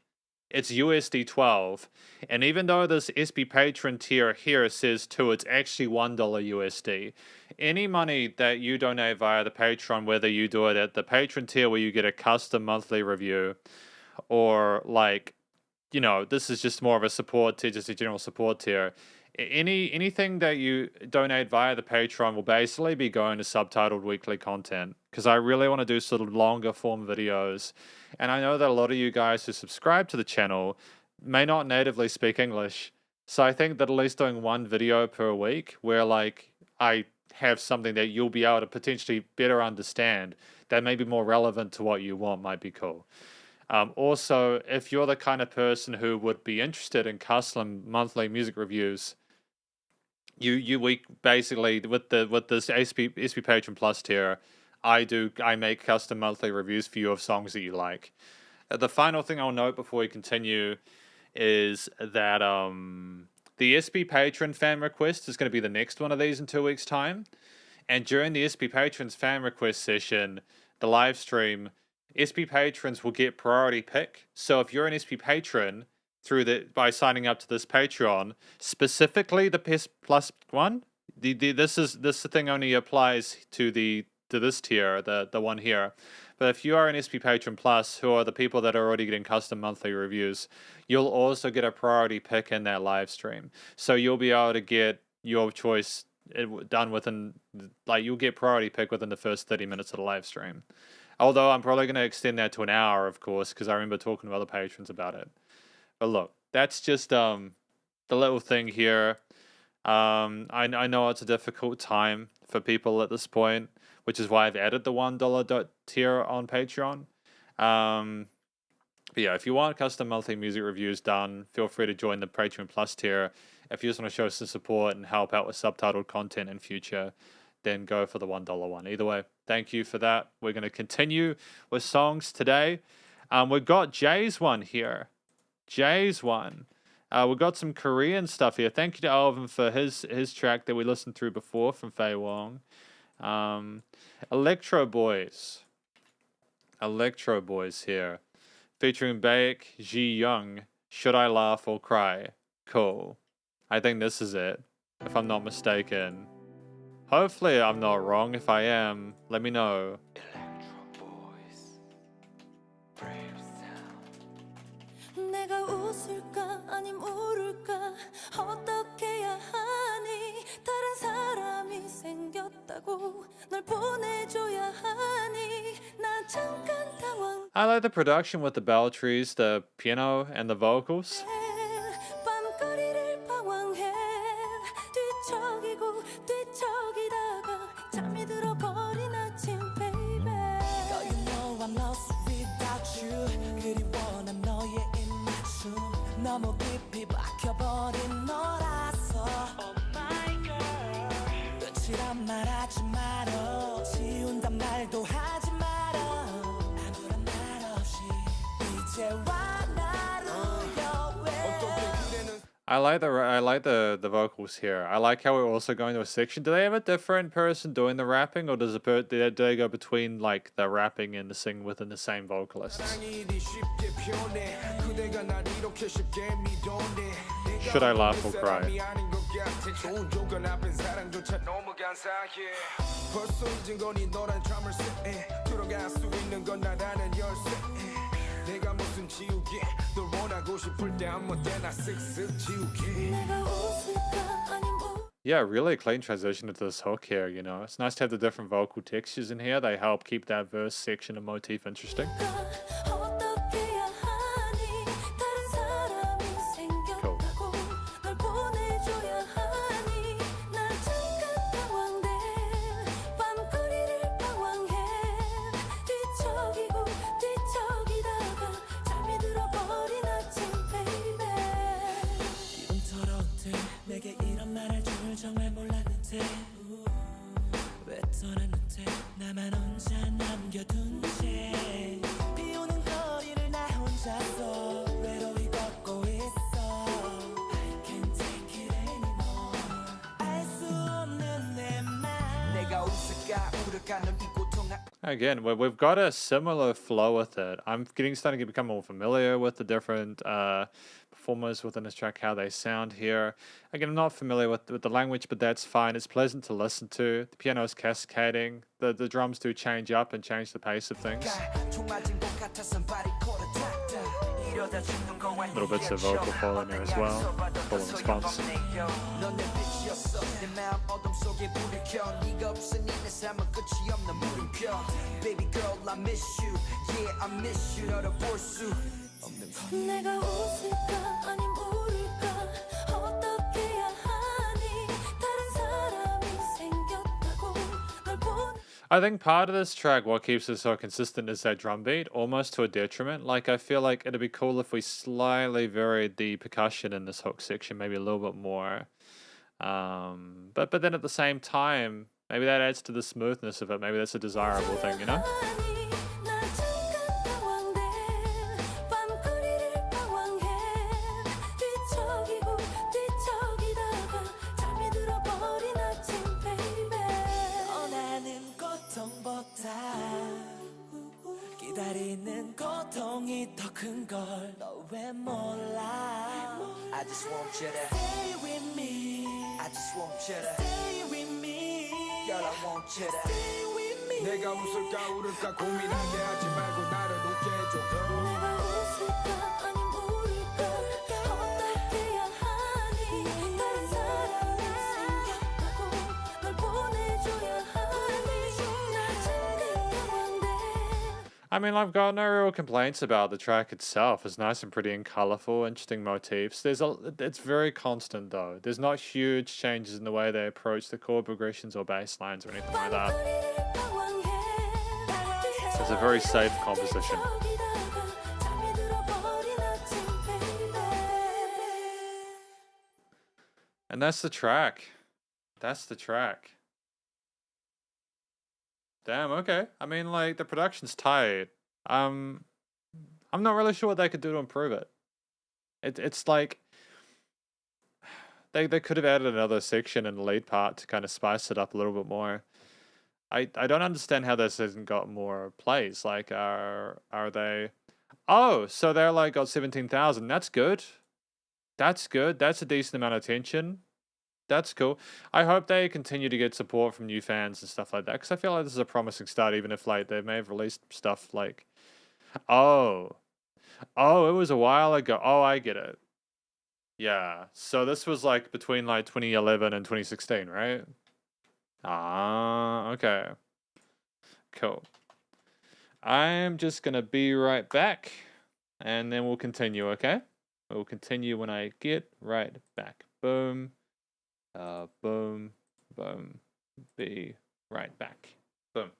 it's USD 12. And even though this SP patron tier here says 2, it's actually $1 USD. Any money that you donate via the Patreon, whether you do it at the patron tier where you get a custom monthly review, or like, you know, this is just more of a support tier, just a general support tier. Anything that you donate via the Patreon will basically be going to subtitled weekly content, because I really want to do sort of longer form videos. And I know that a lot of you guys who subscribe to the channel may not natively speak English. So I think that at least doing one video per week where like I have something that you'll be able to potentially better understand that may be more relevant to what you want might be cool. Also, if you're the kind of person who would be interested in custom monthly music reviews, we basically with this SP Patron Plus tier, I make custom monthly reviews for you of songs that you like. The final thing I'll note before we continue is that the SP Patron fan request is going to be the next one of these in 2 weeks' time, and during the SP Patrons fan request session, the live stream, SP patrons will get priority pick. So if you're an SP patron by signing up to this Patreon, specifically the PS Plus one, this thing only applies to this tier, the one here. But if you are an SP Patron Plus, who are the people that are already getting custom monthly reviews, you'll also get a priority pick in that live stream. So you'll be able to get your choice done within, like, you'll get priority pick within the first 30 minutes of the live stream. Although I'm probably going to extend that to an hour, of course, because I remember talking to other patrons about it. But look, that's just the little thing here. I know it's a difficult time for people at this point, which is why I've added the $1 tier on Patreon. But yeah, if you want custom monthly music reviews done, feel free to join the Patreon Plus tier. If you just want to show some support and help out with subtitled content in future, then go for the $1 one. Either way, thank you for that. We're going to continue with songs today. We've got Jay's one here. Jay's one. We've got some Korean stuff here. Thank you to Alvin for his track that we listened through before from Faye Wong. Electro Boys. Electro Boys here. Featuring Baek Ji Young. Should I Laugh or Cry? Cool. I think this is it, if I'm not mistaken. Hopefully I'm not wrong. If I am, let me know. Electro Boys. Brave sound. 내가 웃을까 아님 울을까 어떻게 해야 하니 다른 사람이 생겼다고 널 보내줘야 하니 나 잠깐 당황. I like the production with the bell trees, the piano, and the vocals. 밤거리를 방황해 뒤척이고 뒤척이다가 잠이 들어버린 아침 baby. Girl you know I'm lost without you 그리워 난 너의 입맞춤 너무 깊이 박혀버린 너라서 Oh my girl 끝이란 말하지 말어 지운단 말도 하지 말어 아무런 말 없이 이제와 나를 I like the vocals here. I like how we're also going to a section. Do they have a different person doing the rapping, or do they go between like the rapping and the singing within the same vocalists? Should I laugh or cry? Yeah, really clean transition into this hook here, you know. It's nice to have the different vocal textures in here. They help keep that verse section and motif interesting. Cool. 정말 몰랐는데 왜 떠났는데 나만 혼자 남겨둔 채 비오는 Again, we've got a similar flow with it. I'm starting to become more familiar with the different performers within this track, how they sound here. Again, I'm not familiar with the language, but that's fine. It's pleasant to listen to. The piano is cascading. The drums do change up and change the pace of things. Little bits of vocal fall in there as well. Full response. Baby girl, I miss you. Yeah, I miss you. 너를 볼 수 없는 건 내가 웃을까 아님 울을까 어떻게 해야 하니 다른 사람이 생겼다고 널 보내. I think part of this track, what keeps it so consistent is that drum beat, almost to a detriment. Like, I feel like it'd be cool if we slightly varied the percussion in this hook section, maybe a little bit more. But then at the same time, maybe that adds to the smoothness of it. Maybe that's a desirable thing, you know? 기다리는 고통이 더 큰 걸 너 왜 몰라 I just want you to stay with me I just want you to stay with me Girl I want you to stay with me 내가 웃을까 울을까 고민하게 하지 말고 나를 웃게 해줘 내가 웃을까 아님 울을까 어떻게 해야 하니 다른 사람이 생겼다고 널 보내줘야 하니 나 잠깐 당황돼. I mean, I've got no real complaints about the track itself. It's nice and pretty and colorful, interesting motifs. It's very constant though. There's not huge changes in the way they approach the chord progressions or bass lines or anything like that. So it's a very safe composition. And that's the track. That's the track. Damn, okay. I mean, like, the production's tight. I'm not really sure what they could do to improve it. It's like they could have added another section in the lead part to kind of spice it up a little bit more. I don't understand how this hasn't got more plays. Like, are they? Oh, so they're like got 17,000. That's good. That's good. That's a decent amount of attention. That's cool. I hope they continue to get support from new fans and stuff like that, because I feel like this is a promising start, even if like they may have released stuff like, oh, it was a while ago. Oh, I get it. Yeah. So this was like between like 2011 and 2016, right? Ah, okay. Cool. I'm just gonna be right back, and then we'll continue, okay? We'll continue when I get right back. Boom. Boom, boom, be right back. Boom.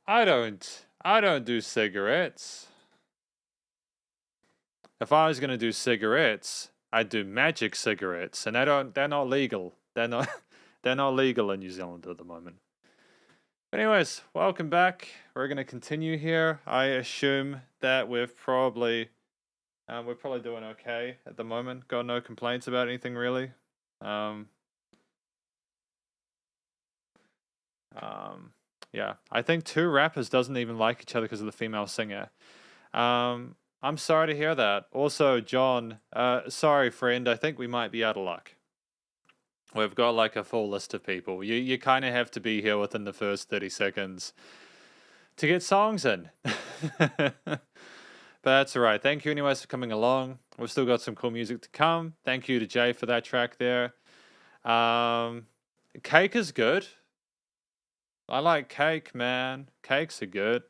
I don't do cigarettes. If I was gonna do cigarettes, I'd do magic cigarettes, and they're not legal. They're not legal in New Zealand at the moment. But anyways, welcome back. We're gonna continue here. I assume that we're probably doing okay at the moment. Got no complaints about anything really. Yeah, I think two rappers doesn't even like each other because of the female singer. I'm sorry to hear that. Also, John, sorry friend, I think we might be out of luck. We've got like a full list of people. You kind of have to be here within the first 30 seconds to get songs in. But that's all right. Thank you anyways for coming along. We've still got some cool music to come. Thank you to Jay for that track there. Cake is good. I like cake, man. Cakes are good.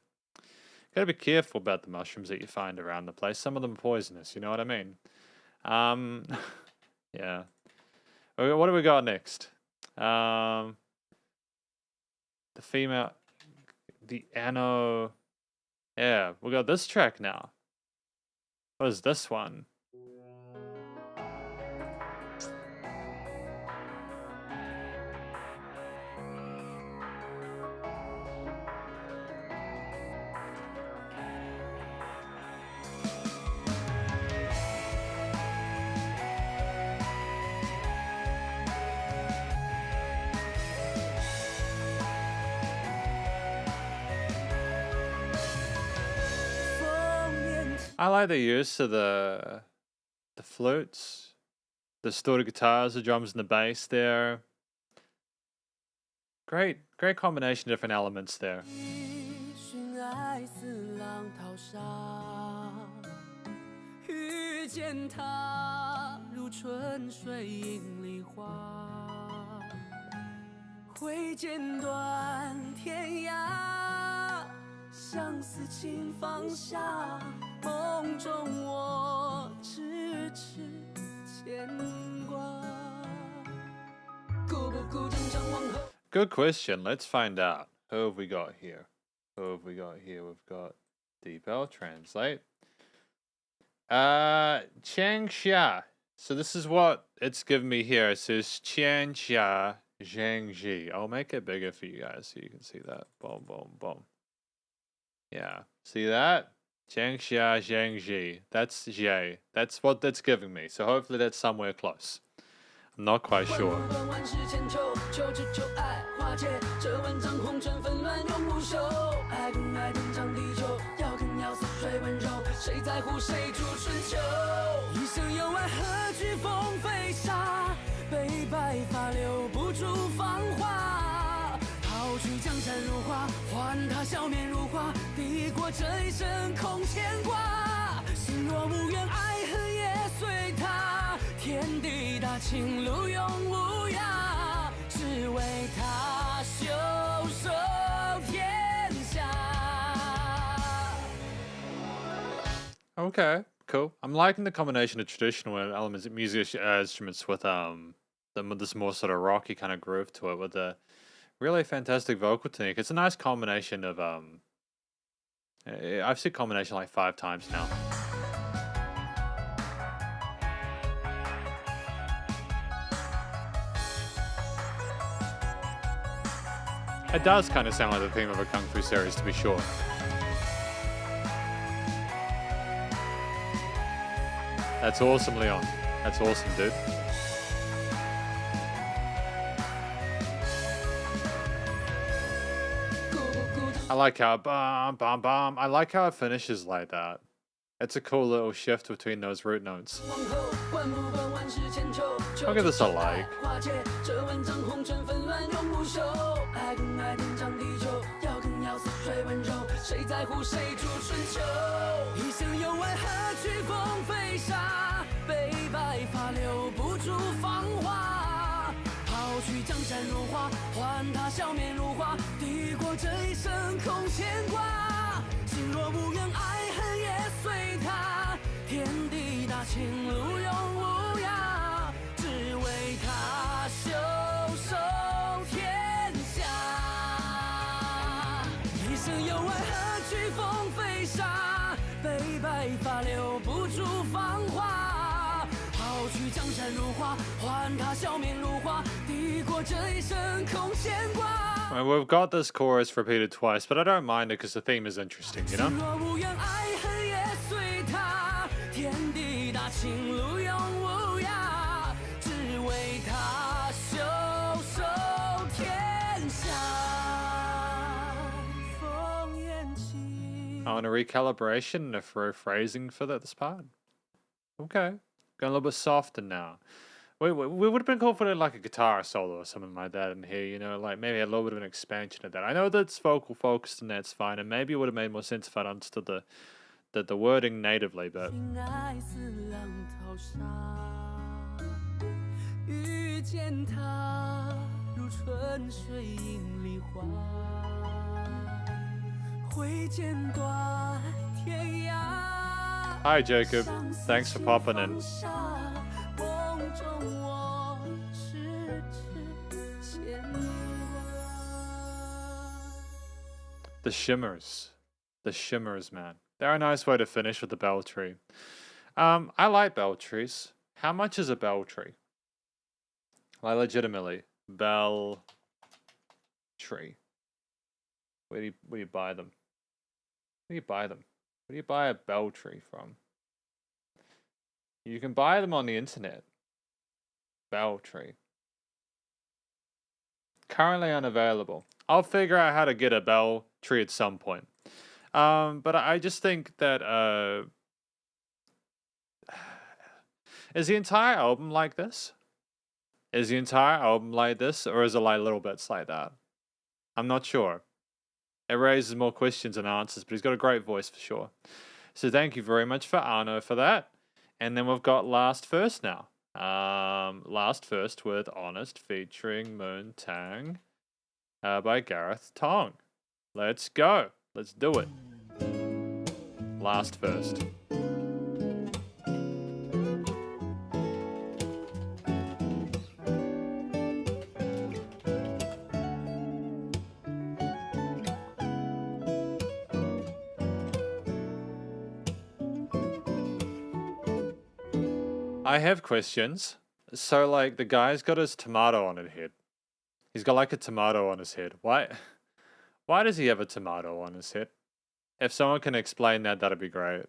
Gotta be careful about the mushrooms that you find around the place. Some of them are poisonous, you know what I mean? Yeah. What do we got next? The female... The Anno... Yeah, we got this track now. What is this one? I like the use of the flutes, the distorted guitars, the drums and the bass there. Great combination of different elements there. 寻爱似浪淘沙，遇见他如春水映梨花，挥剑断天涯，相思情放下。 梦中我痴痴牵挂。顾不顾正常往后 Good question. Let's find out. Who have we got here? We've got Deepel translate. Chiang Chia. So this is what it's given me here. It says Chiang Chia Zhangji. I'll make it bigger for you guys so you can see that. Boom, boom, boom. Yeah. See that? Chiang Chia Zhangji. That's Jie. That's what that's giving me. So hopefully that's somewhere close. I'm not quite sure. Okay, cool. I'm liking the combination of traditional elements, music instruments with this more sort of rocky kind of groove to it, with a really fantastic vocal technique. It's a nice combination of I've seen combination like 5 times now. It does kind of sound like the theme of a Kung Fu series, to be sure. That's awesome, Leon. That's awesome, dude. I like how bum bum bum. I like how it finishes like that. It's a cool little shift between those root notes. I'll give this a like. 白发留不住芳华，抛去江山如画，还他笑面如花，抵过这一生空牵挂。 We've got this chorus repeated twice, but I don't mind it because the theme is interesting, you know? 若无缘爱恨也随他，天地大情路永无涯，只为他袖手天下。烽烟起。 Oh, and a recalibration and a phrasing for this part. Okay. Going a little bit softer now. We would have been cool for like a guitar solo or something like that in here, you know, like maybe a little bit of an expansion of that. I know that's vocal focused and that's fine, and maybe it would have made more sense if I'd understood the wording natively, but 情爱似浪淘沙，遇见他如春水映梨花，挥剑断天涯。 Hi Jacob, thanks for popping in. 梦中我痴痴牵挂。 The shimmers, man. They're a nice way to finish with the bell tree. I like bell trees. How much is a bell tree? Like legitimately, bell tree. Where do you buy them? Where do you buy them? Where do you buy a bell tree from? You can buy them on the internet. Bell tree. Currently unavailable. I'll figure out how to get a bell tree at some point. But I just think that is the entire album like this? Is the entire album like this, or is it like little bits like that? I'm not sure. It raises more questions than answers, but he's got a great voice for sure. So thank you very much for Arno for that. And then we've got Last First now. Last First with Honest featuring Moon Tang by Gareth Tong. Let's go. Let's do it. Last First. I have questions. So, like, the guy's got his tomato on his head. He's got, like, a tomato on his head. Why does he have a tomato on his head? If someone can explain that, that'd be great.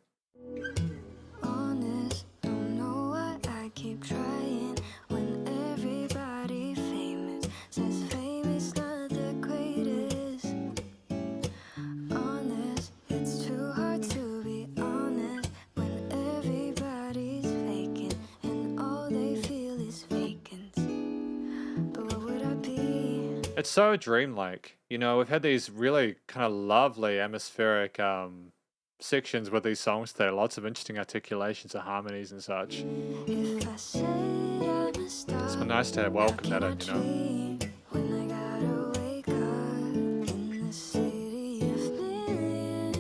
Honest, don't know why I keep trying when everybody famous says fame is not the greatest. Honest, it's too hard to be honest when everybody's faking and all they feel is vacance. But what would I be? It's so dreamlike. You know, we've had these really kind of lovely atmospheric sections with these songs today. Lots of interesting articulations of harmonies and such. If I said I'm a star, It's been nice to welcome that in, you know. when I gotta wake up in the city of millions.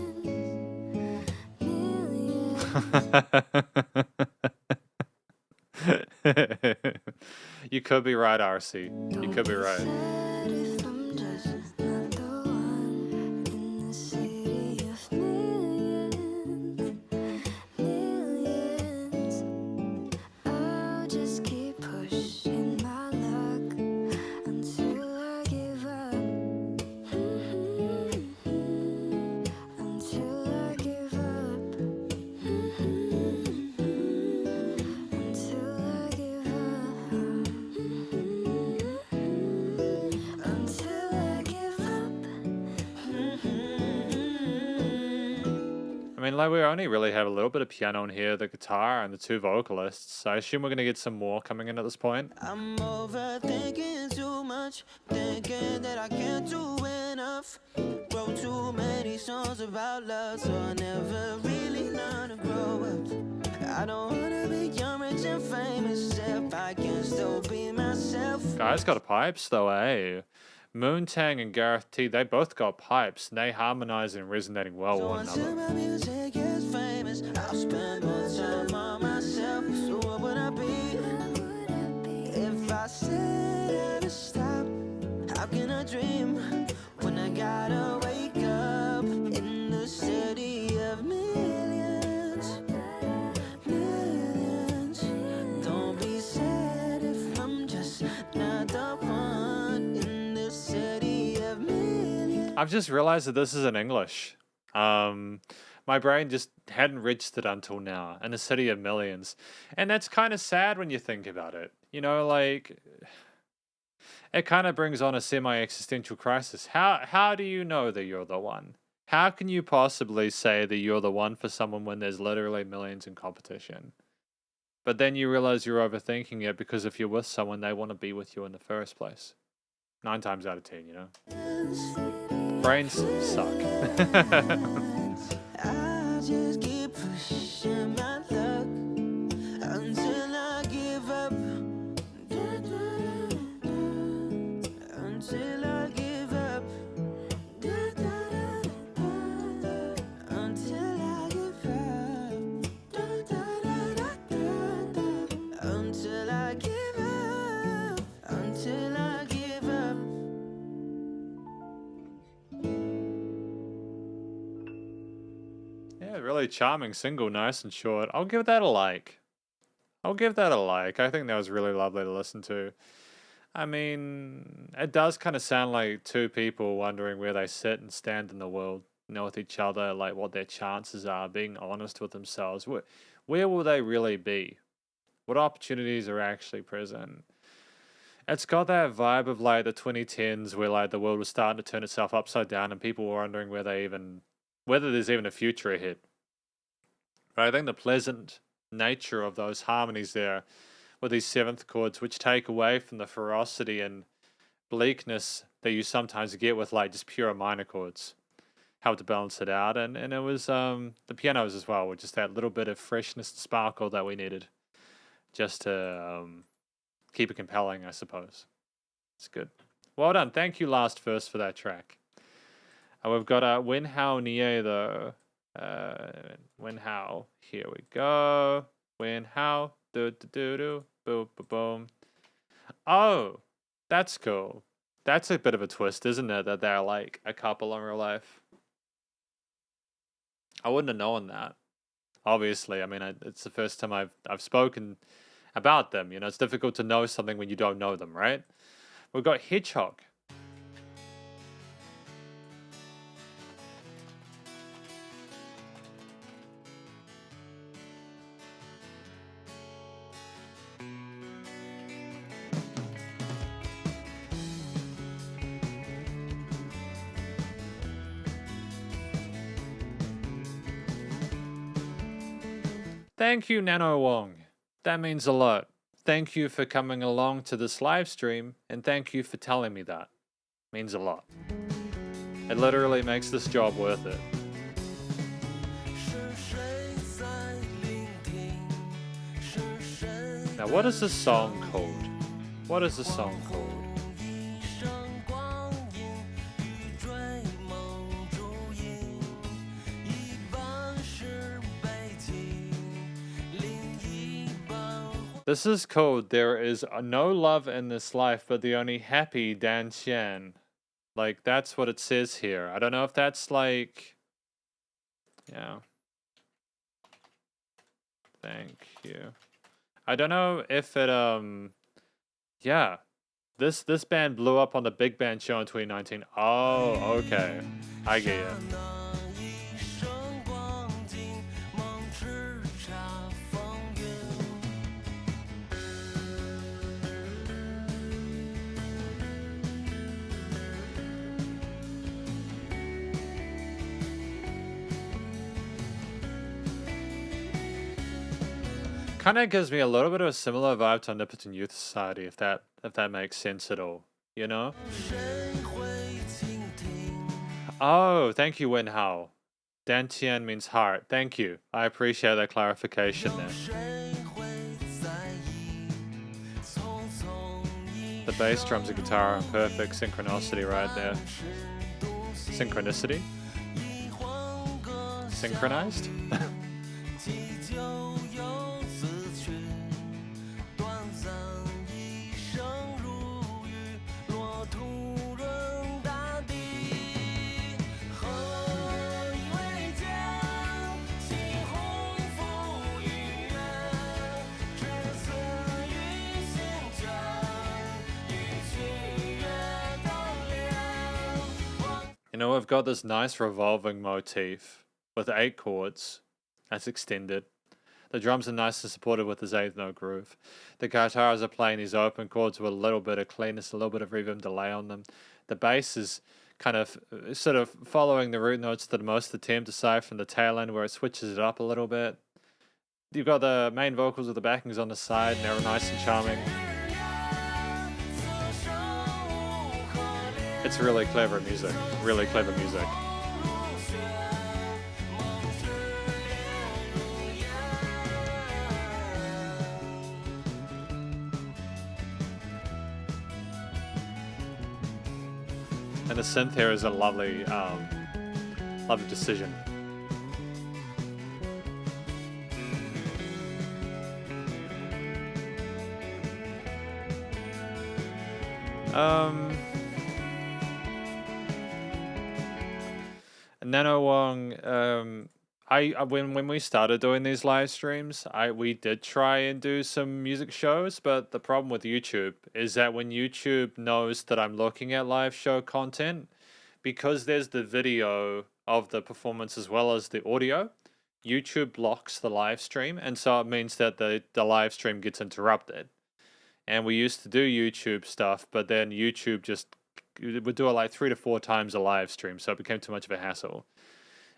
You could be right, RC. You could be right. Sad if I'm just not the one in the city of millions. I'll just keep pushing my luck until I give up. Until I give up. Until I give up. Until I give up. I mean, like, we only really have a little bit of piano in here, the guitar, and the two vocalists. I assume we're going to get some more coming in at this point. I'm overthinking too much, thinking that I can't do enough. Wrote too many songs about love, so I never really learned to grow up. I don't wanna be young, rich, and famous if I can still be myself. Guys got pipes, though, eh? Moontang and Gareth T, they both got pipes, and they harmonize and resonating well with So one until another. my music is famous, I'll spend more time on myself. So what would I be if I said I'd stop? How can I dream when I gotta wake up in the city of millions? I've just realized that this is in English. My brain just hadn't registered until now. In a city of millions. And that's kind of sad when you think about it. You know, like, it kind of brings on a semi-existential crisis. How do you know that you're the one? How can you possibly say that you're the one for someone when there's literally millions in competition? But then you realize you're overthinking it because if you're with someone, they want to be with you in the first place. 9 times out of 10, you know? Brains suck. I just keep pushing my luck until I give up. Until I give up. Until I give up. Until I give up. Until I give up. Yeah, really charming single, nice and short. I'll give that a like. I'll give that a like. I think that was really lovely to listen to. I mean, it does kind of sound like two people wondering where they sit and stand in the world, you know, with each other, like what their chances are, being honest with themselves. Where will they really be? What opportunities are actually present? It's got that vibe of like the 2010s where like the world was starting to turn itself upside down and people were wondering whether there's even a future ahead. But I think the pleasant nature of those harmonies there with these seventh chords, which take away from the ferocity and bleakness that you sometimes get with like just pure minor chords, helped to balance it out. And it was the pianos as well, with just that little bit of freshness and sparkle that we needed just to keep it compelling, I suppose. It's good. Well done. Thank you, Last Verse, for that track. We've got Wen Hao Nie though. Wen Hao. Here we go. Wen Hao. Do do do do. Boom boom boom. Oh, that's cool. That's a bit of a twist, isn't it? That they're like a couple in real life. I wouldn't have known that. Obviously, I mean, it's the first time I've spoken about them. You know, it's difficult to know something when you don't know them, right? We've got Hedgehog. Thank you, Nano Wong. That means a lot. Thank you for coming along to this live stream, and thank you for telling me that. Means a lot. It literally makes this job worth it. Now, what is this song called? What is this song called? This is called There Is No Love in This Life But the Only Happy Dan Qian. Like, that's what it says here. I don't know if that's like... Yeah. Thank you. I don't know if it, yeah. This band blew up on the Big Band show in 2019. Oh, okay. I get it. Kind of gives me a little bit of a similar vibe to Omnipotent Youth Society, if that makes sense at all, you know? Oh, thank you, Wen Hao. Dan Tian means heart. Thank you. I appreciate that clarification there. The bass, drums, and guitar are in perfect synchronicity right there. Synchronicity? Synchronized? You know, we've got this nice revolving motif with 8 chords. That's extended. The drums are nice and supported with his 8th note groove. The guitars are playing these open chords with a little bit of cleanness, a little bit of reverb delay on them. The bass is kind of sort of following the root notes that most attempt aside from the tail end where it switches it up a little bit. You've got the main vocals with the backings on the side and they're nice and charming. It's really clever music. Really clever music. And the synth here is a lovely, lovely decision. Nano Wong, when we started doing these live streams, we did try and do some music shows, but the problem with YouTube is that when YouTube knows that I'm looking at live show content, because there's the video of the performance as well as the audio, YouTube blocks the live stream, and so it means that the live stream gets interrupted. And we used to do YouTube stuff, but then YouTube just would do it like 3 to 4 times a live stream, so it became too much of a hassle.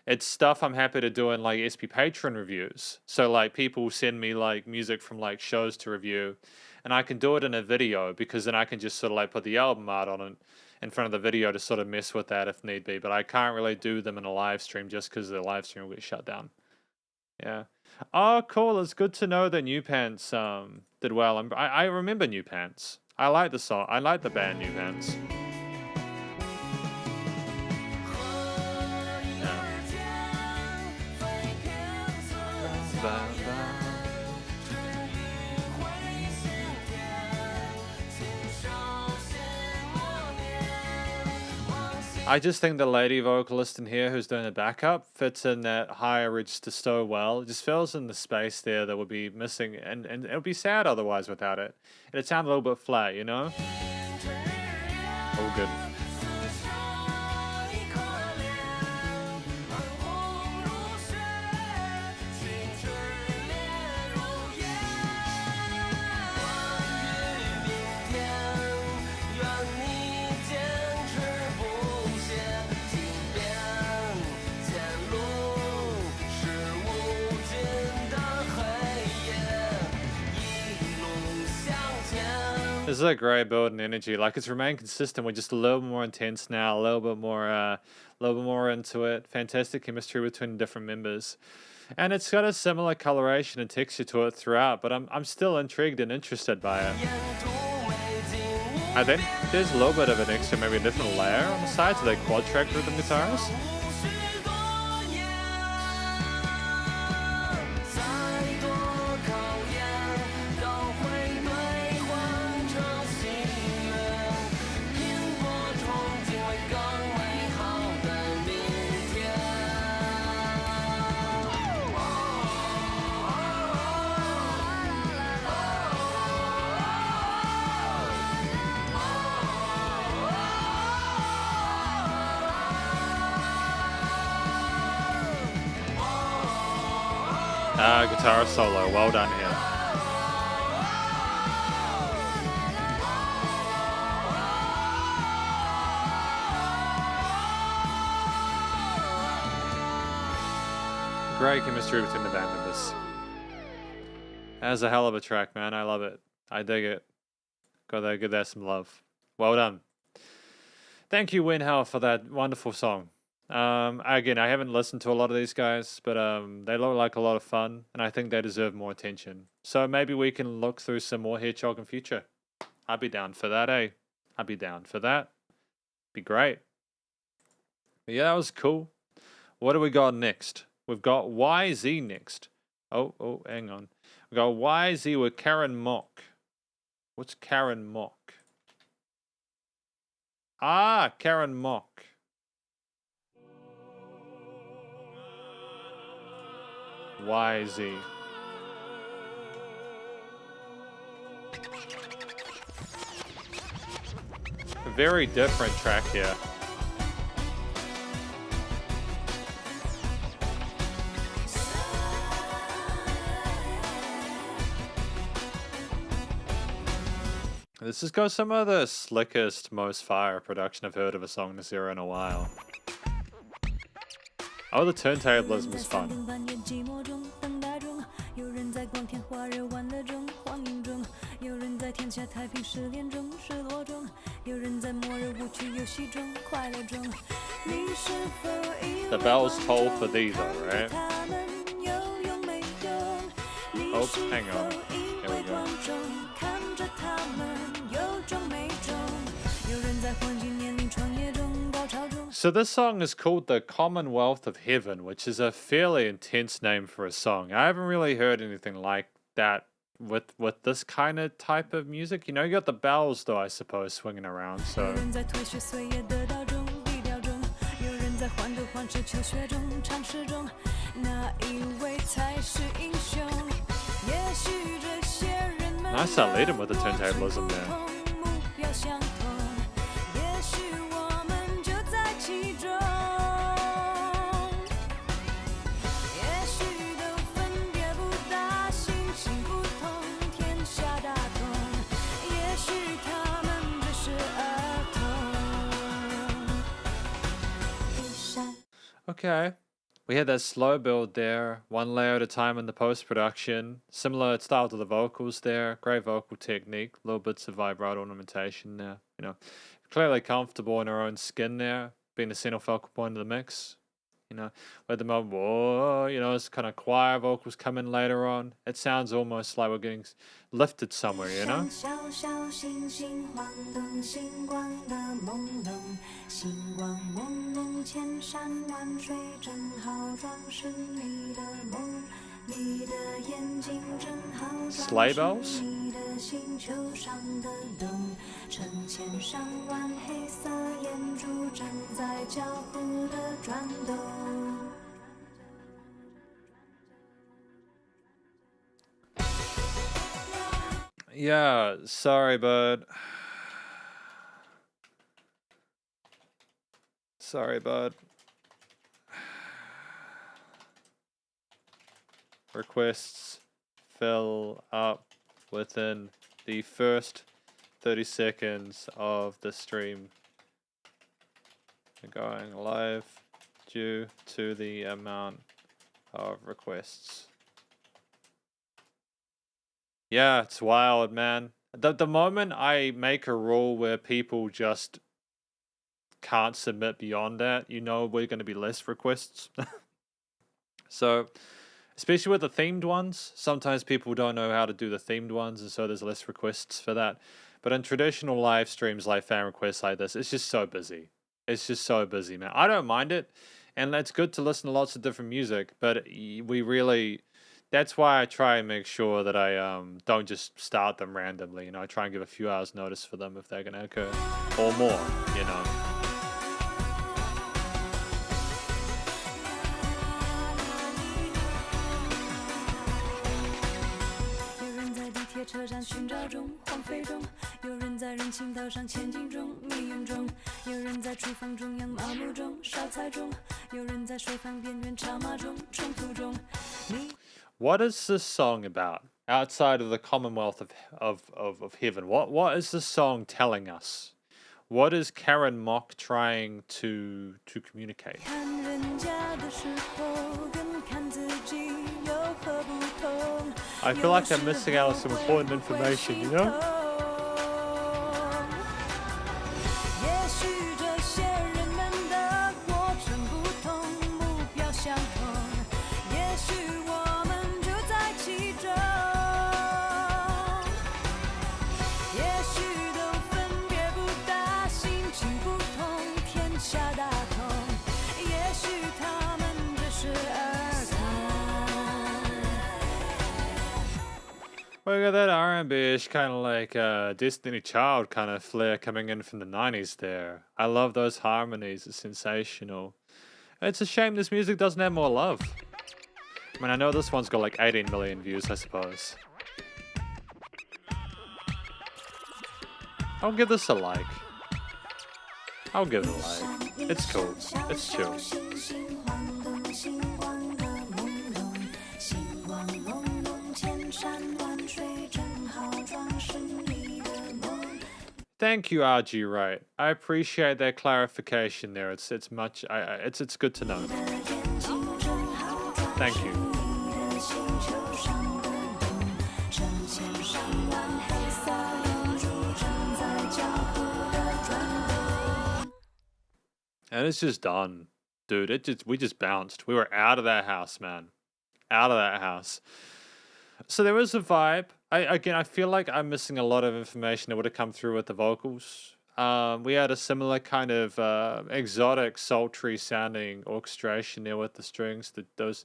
It's stuff I'm happy to do in like SP Patreon reviews. So like people send me like music from like shows to review, and I can do it in a video because then I can just sort of like put the album art on it in front of the video to sort of mess with that if need be. But I can't really do them in a live stream just because the live stream will get shut down. Yeah. Oh, cool. It's good to know that New Pants did well. I remember New Pants. I like the song. I like the band New Pants. I just think the lady vocalist in here who's doing the backup fits in that higher register so well. It just fills in the space there that would be missing, and it would be sad otherwise without it. It'd sound a little bit flat, you know? All good. This is a great build and energy. Like it's remained consistent. We're just a little more intense now, a little bit more into it. Fantastic chemistry between different members, and it's got a similar coloration and texture to it throughout. But I'm still intrigued and interested by it. I think there's a little bit of an extra, maybe a different layer on the sides of the quad track rhythm guitars. Guitar solo, well done here. Great chemistry between the band members. That's a hell of a track, man. I love it. I dig it. Gotta give that some love. Well done. Thank you, Winhell, for that wonderful song. Again, I haven't listened to a lot of these guys, but they look like a lot of fun, and I think they deserve more attention. So maybe we can look through some more Hedgehog in future. I'd be down for that, eh? I'd be down for that. Be great. But yeah, that was cool. What do we got next? We've got YZ next. Oh, hang on. We got YZ with Karen Mock. What's Karen Mock? Ah, Karen Mock. YZ. A very different track here. This has got some of the slickest, most fire production I've heard of a song this era in a while. Oh, the turntablism is fun. The bells toll for these though, right? Oh, hang on. Here we go. So this song is called The Commonwealth of Heaven, which is a fairly intense name for a song. I haven't really heard anything like that with this kind of type of music. You know, you got the bells though, I suppose, swinging around, so... Nice that lead him with the turntablism there. Okay, we had that slow build there, one layer at a time in the post-production. Similar style to the vocals there, great vocal technique, little bits of vibrato ornamentation there. You know, clearly comfortable in her own skin there, being the central focal point of the mix. You know, let them up, whoa, you know, it's kind of choir vocals come in later on. It sounds almost like we're getting lifted somewhere, you know? Sleigh bells? Yeah, sorry, bud. Sorry, bud. Requests fill up within the first 30 seconds of the stream. We're going live due to the amount of requests. Yeah, it's wild, man. The moment I make a rule where people just can't submit beyond that, you know we're going to be less requests. So, especially with the themed ones, sometimes people don't know how to do the themed ones, and so there's less requests for that. But in traditional live streams, like fan requests like this, it's just so busy. It's just so busy, man. I don't mind it, and it's good to listen to lots of different music, but we really... That's why I try and make sure that I don't just start them randomly. You know, I try and give a few hours notice for them if they're going to occur. Or more, you know. What is this song about? Outside of the Commonwealth of Heaven, what is this song telling us? What is Karen Mock trying to communicate? I feel like I'm missing out on some important information, you know? We got that R&B-ish kind of like Destiny Child kind of flair coming in from the 90s there. I love those harmonies, it's sensational. It's a shame this music doesn't have more love. I mean, I know this one's got like 18 million views, I suppose. I'll give this a like. I'll give it a like. It's cool. It's chill. Thank you, RG Right. I appreciate that clarification there. It's much it's good to know. Thank you. And it's just done. Dude, we just bounced. We were out of that house, man. Out of that house. So there was a vibe. I feel like I'm missing a lot of information that would have come through with the vocals. We had a similar kind of exotic, sultry sounding orchestration there with the strings, the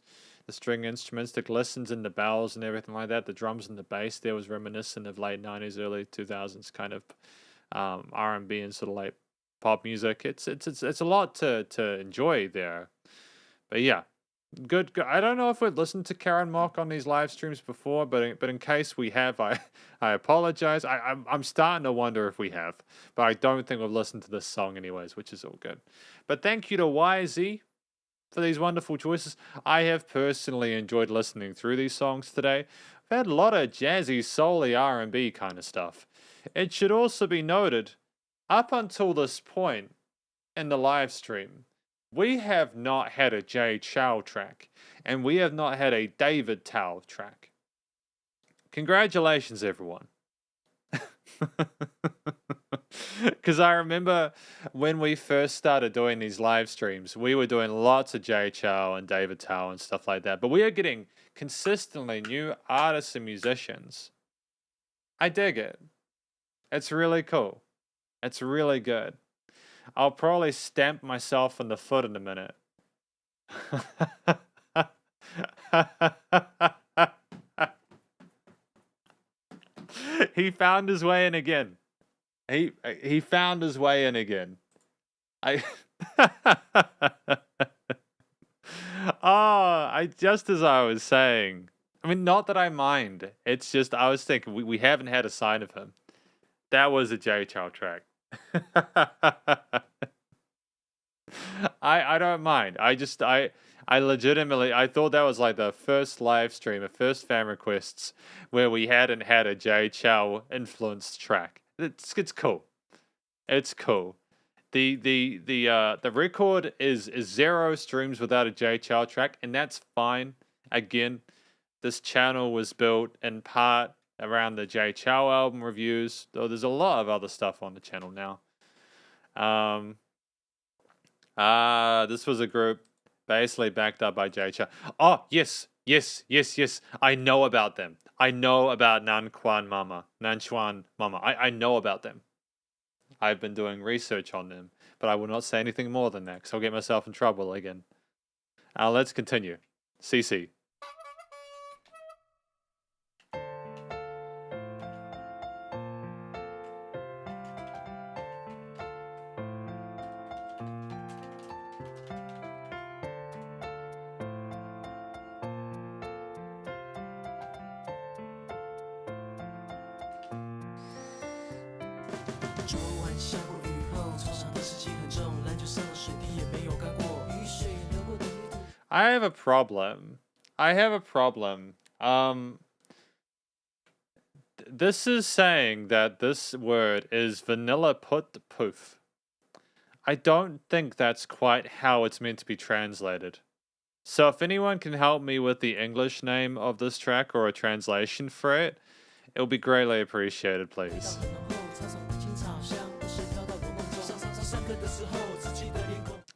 string instruments, the glistens and the bells and everything like that. The drums and the bass there was reminiscent of late 90s, early 2000s kind of R&B and sort of like pop music. It's a lot to enjoy there. But yeah. Good. I don't know if we've listened to Karen Mock on these live streams before, but in case we have, I apologize. I'm starting to wonder if we have, but I don't think we've listened to this song anyways, which is all good. But thank you to YZ for these wonderful choices. I have personally enjoyed listening through these songs today. I've had a lot of jazzy, soul-y R&B kind of stuff. It should also be noted, up until this point in the live stream, we have not had a Jay Chou track, and we have not had a David Tao track. Congratulations, everyone. Because I remember when we first started doing these live streams, we were doing lots of Jay Chou and David Tao and stuff like that, but we are getting consistently new artists and musicians. I dig it. It's really cool. It's really good. I'll probably stamp myself in the foot in a minute. He found his way in again. He found his way in again. Just as I was saying. I mean, not that I mind. It's just I was thinking we haven't had a sign of him. That was a Jay Chou track. I don't mind. I legitimately I thought that was like the first live stream, the first fan requests where we hadn't had a Jay Chou influenced track. It's cool. It's cool. The record is 0 streams without a Jay Chou track, and that's fine. Again, this channel was built in part around the Jay Chou album reviews, though there's a lot of other stuff on the channel now. This was a group basically backed up by Jay Chou. Oh, yes. I know about them. I know about Nanchuan Mama. I know about them. I've been doing research on them, but I will not say anything more than that because I'll get myself in trouble again. Let's continue. CC. I have a problem. This is saying that this word is vanilla put poof. I don't think that's quite how it's meant to be translated. So if anyone can help me with the English name of this track or a translation for it, it'll be greatly appreciated, please.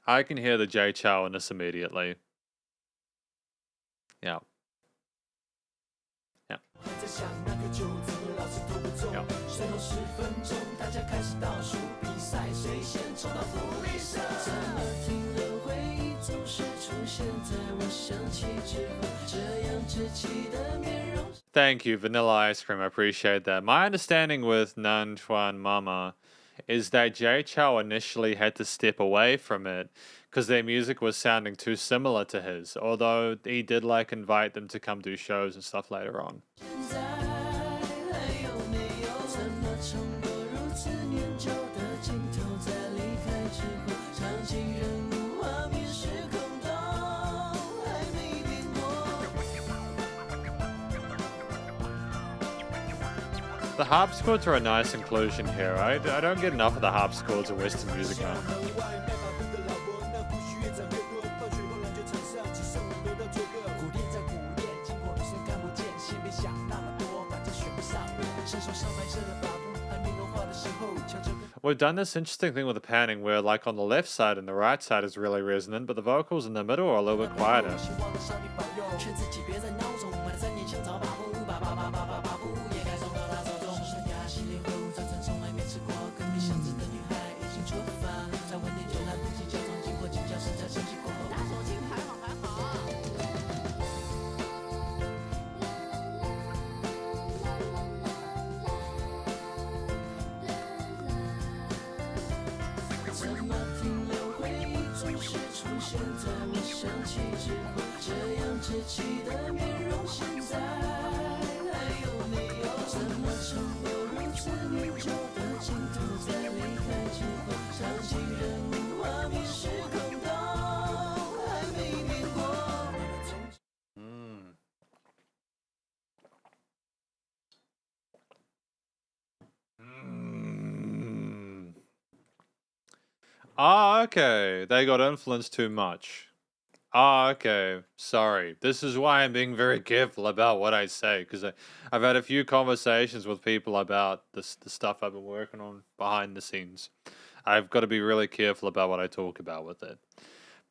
I can hear the Jay Chou in this immediately. Yeah. Thank you, Vanilla Ice Cream. I appreciate that. My understanding with Nanchuan Mama is that Jay Chou initially had to step away from it because their music was sounding too similar to his, although he did like invite them to come do shows and stuff later on. The harpsichords are a nice inclusion here. I don't get enough of the harpsichords in Western music now. We've done this interesting thing with the panning where like on the left side and the right side is really resonant, but the vocals in the middle are a little bit quieter. Ah, okay. They got influenced too much. Ah, okay. Sorry. This is why I'm being very careful about what I say, because I've had a few conversations with people about the stuff I've been working on behind the scenes. I've got to be really careful about what I talk about with it.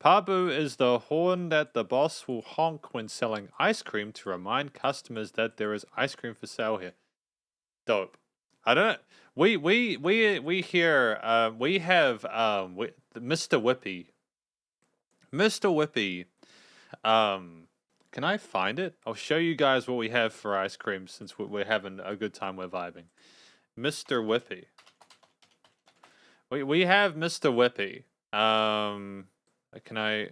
Pabu is the horn that the boss will honk when selling ice cream to remind customers that there is ice cream for sale here. Dope. I don't. We here. We have Mr. Whippy. Mr. Whippy. Can I find it? I'll show you guys what we have for ice cream since we're having a good time. We're vibing. Mr. Whippy. We have Mr. Whippy. Can I?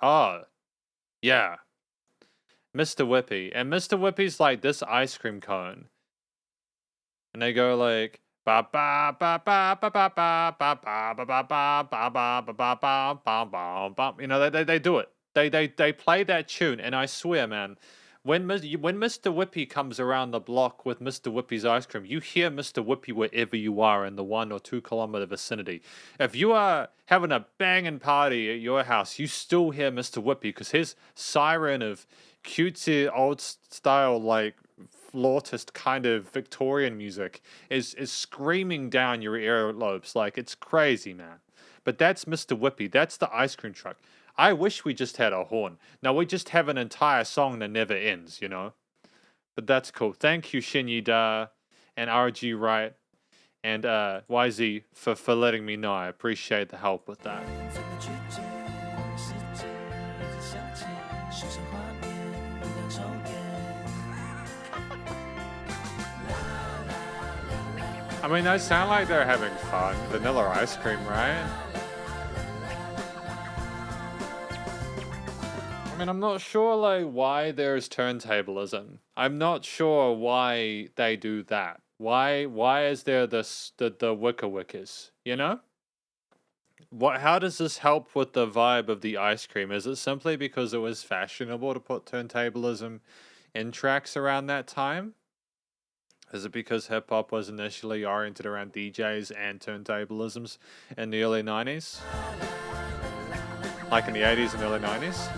Oh, yeah. Mr. Whippy, and Mr. Whippy's like this ice cream cone. And they go like ba ba ba ba ba ba ba ba ba ba ba ba ba ba ba ba ba ba. You know, they do it. They play that tune, and I swear, man, when Mr. Whippy comes around the block with Mr. Whippy's ice cream, you hear Mr. Whippy wherever you are in the 1 or 2 kilometer vicinity. If you are having a banging party at your house, you still hear Mr. Whippy because his siren of cutesy old style like flautist kind of Victorian music is screaming down your earlobes. Like, it's crazy, man. But that's Mr. Whippy. That's the ice cream truck. I wish we just had a horn. Now we just have an entire song that never ends, you know? But that's cool. Thank you, Shinyi Da and RG Wright and YZ for letting me know. I appreciate the help with that. I mean, they sound like they're having fun. Vanilla ice cream, right? I mean, I'm not sure like why there's turntablism. I'm not sure why they do that. Why is there the wicca wickers, you know? How does this help with the vibe of the ice cream? Is it simply because it was fashionable to put turntablism in tracks around that time? Is it because hip-hop was initially oriented around DJs and turntablisms in the early 90s? Like in the 80s and early 90s?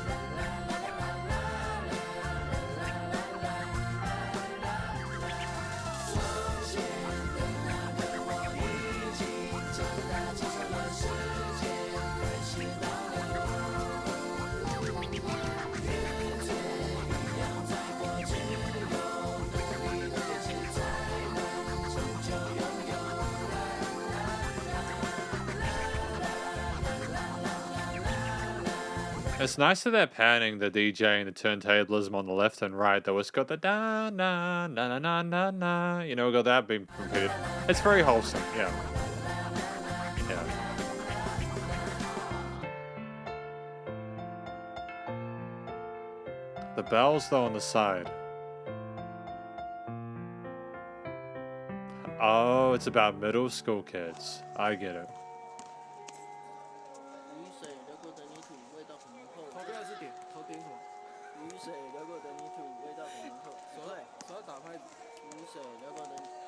It's nice that they're panning the DJ and the turntablism on the left and right, though. It's got the da na na na na na na. You know, got that being repeated. It's very wholesome, yeah. Yeah. The bells, though, on the side. Oh, it's about middle school kids. I get it.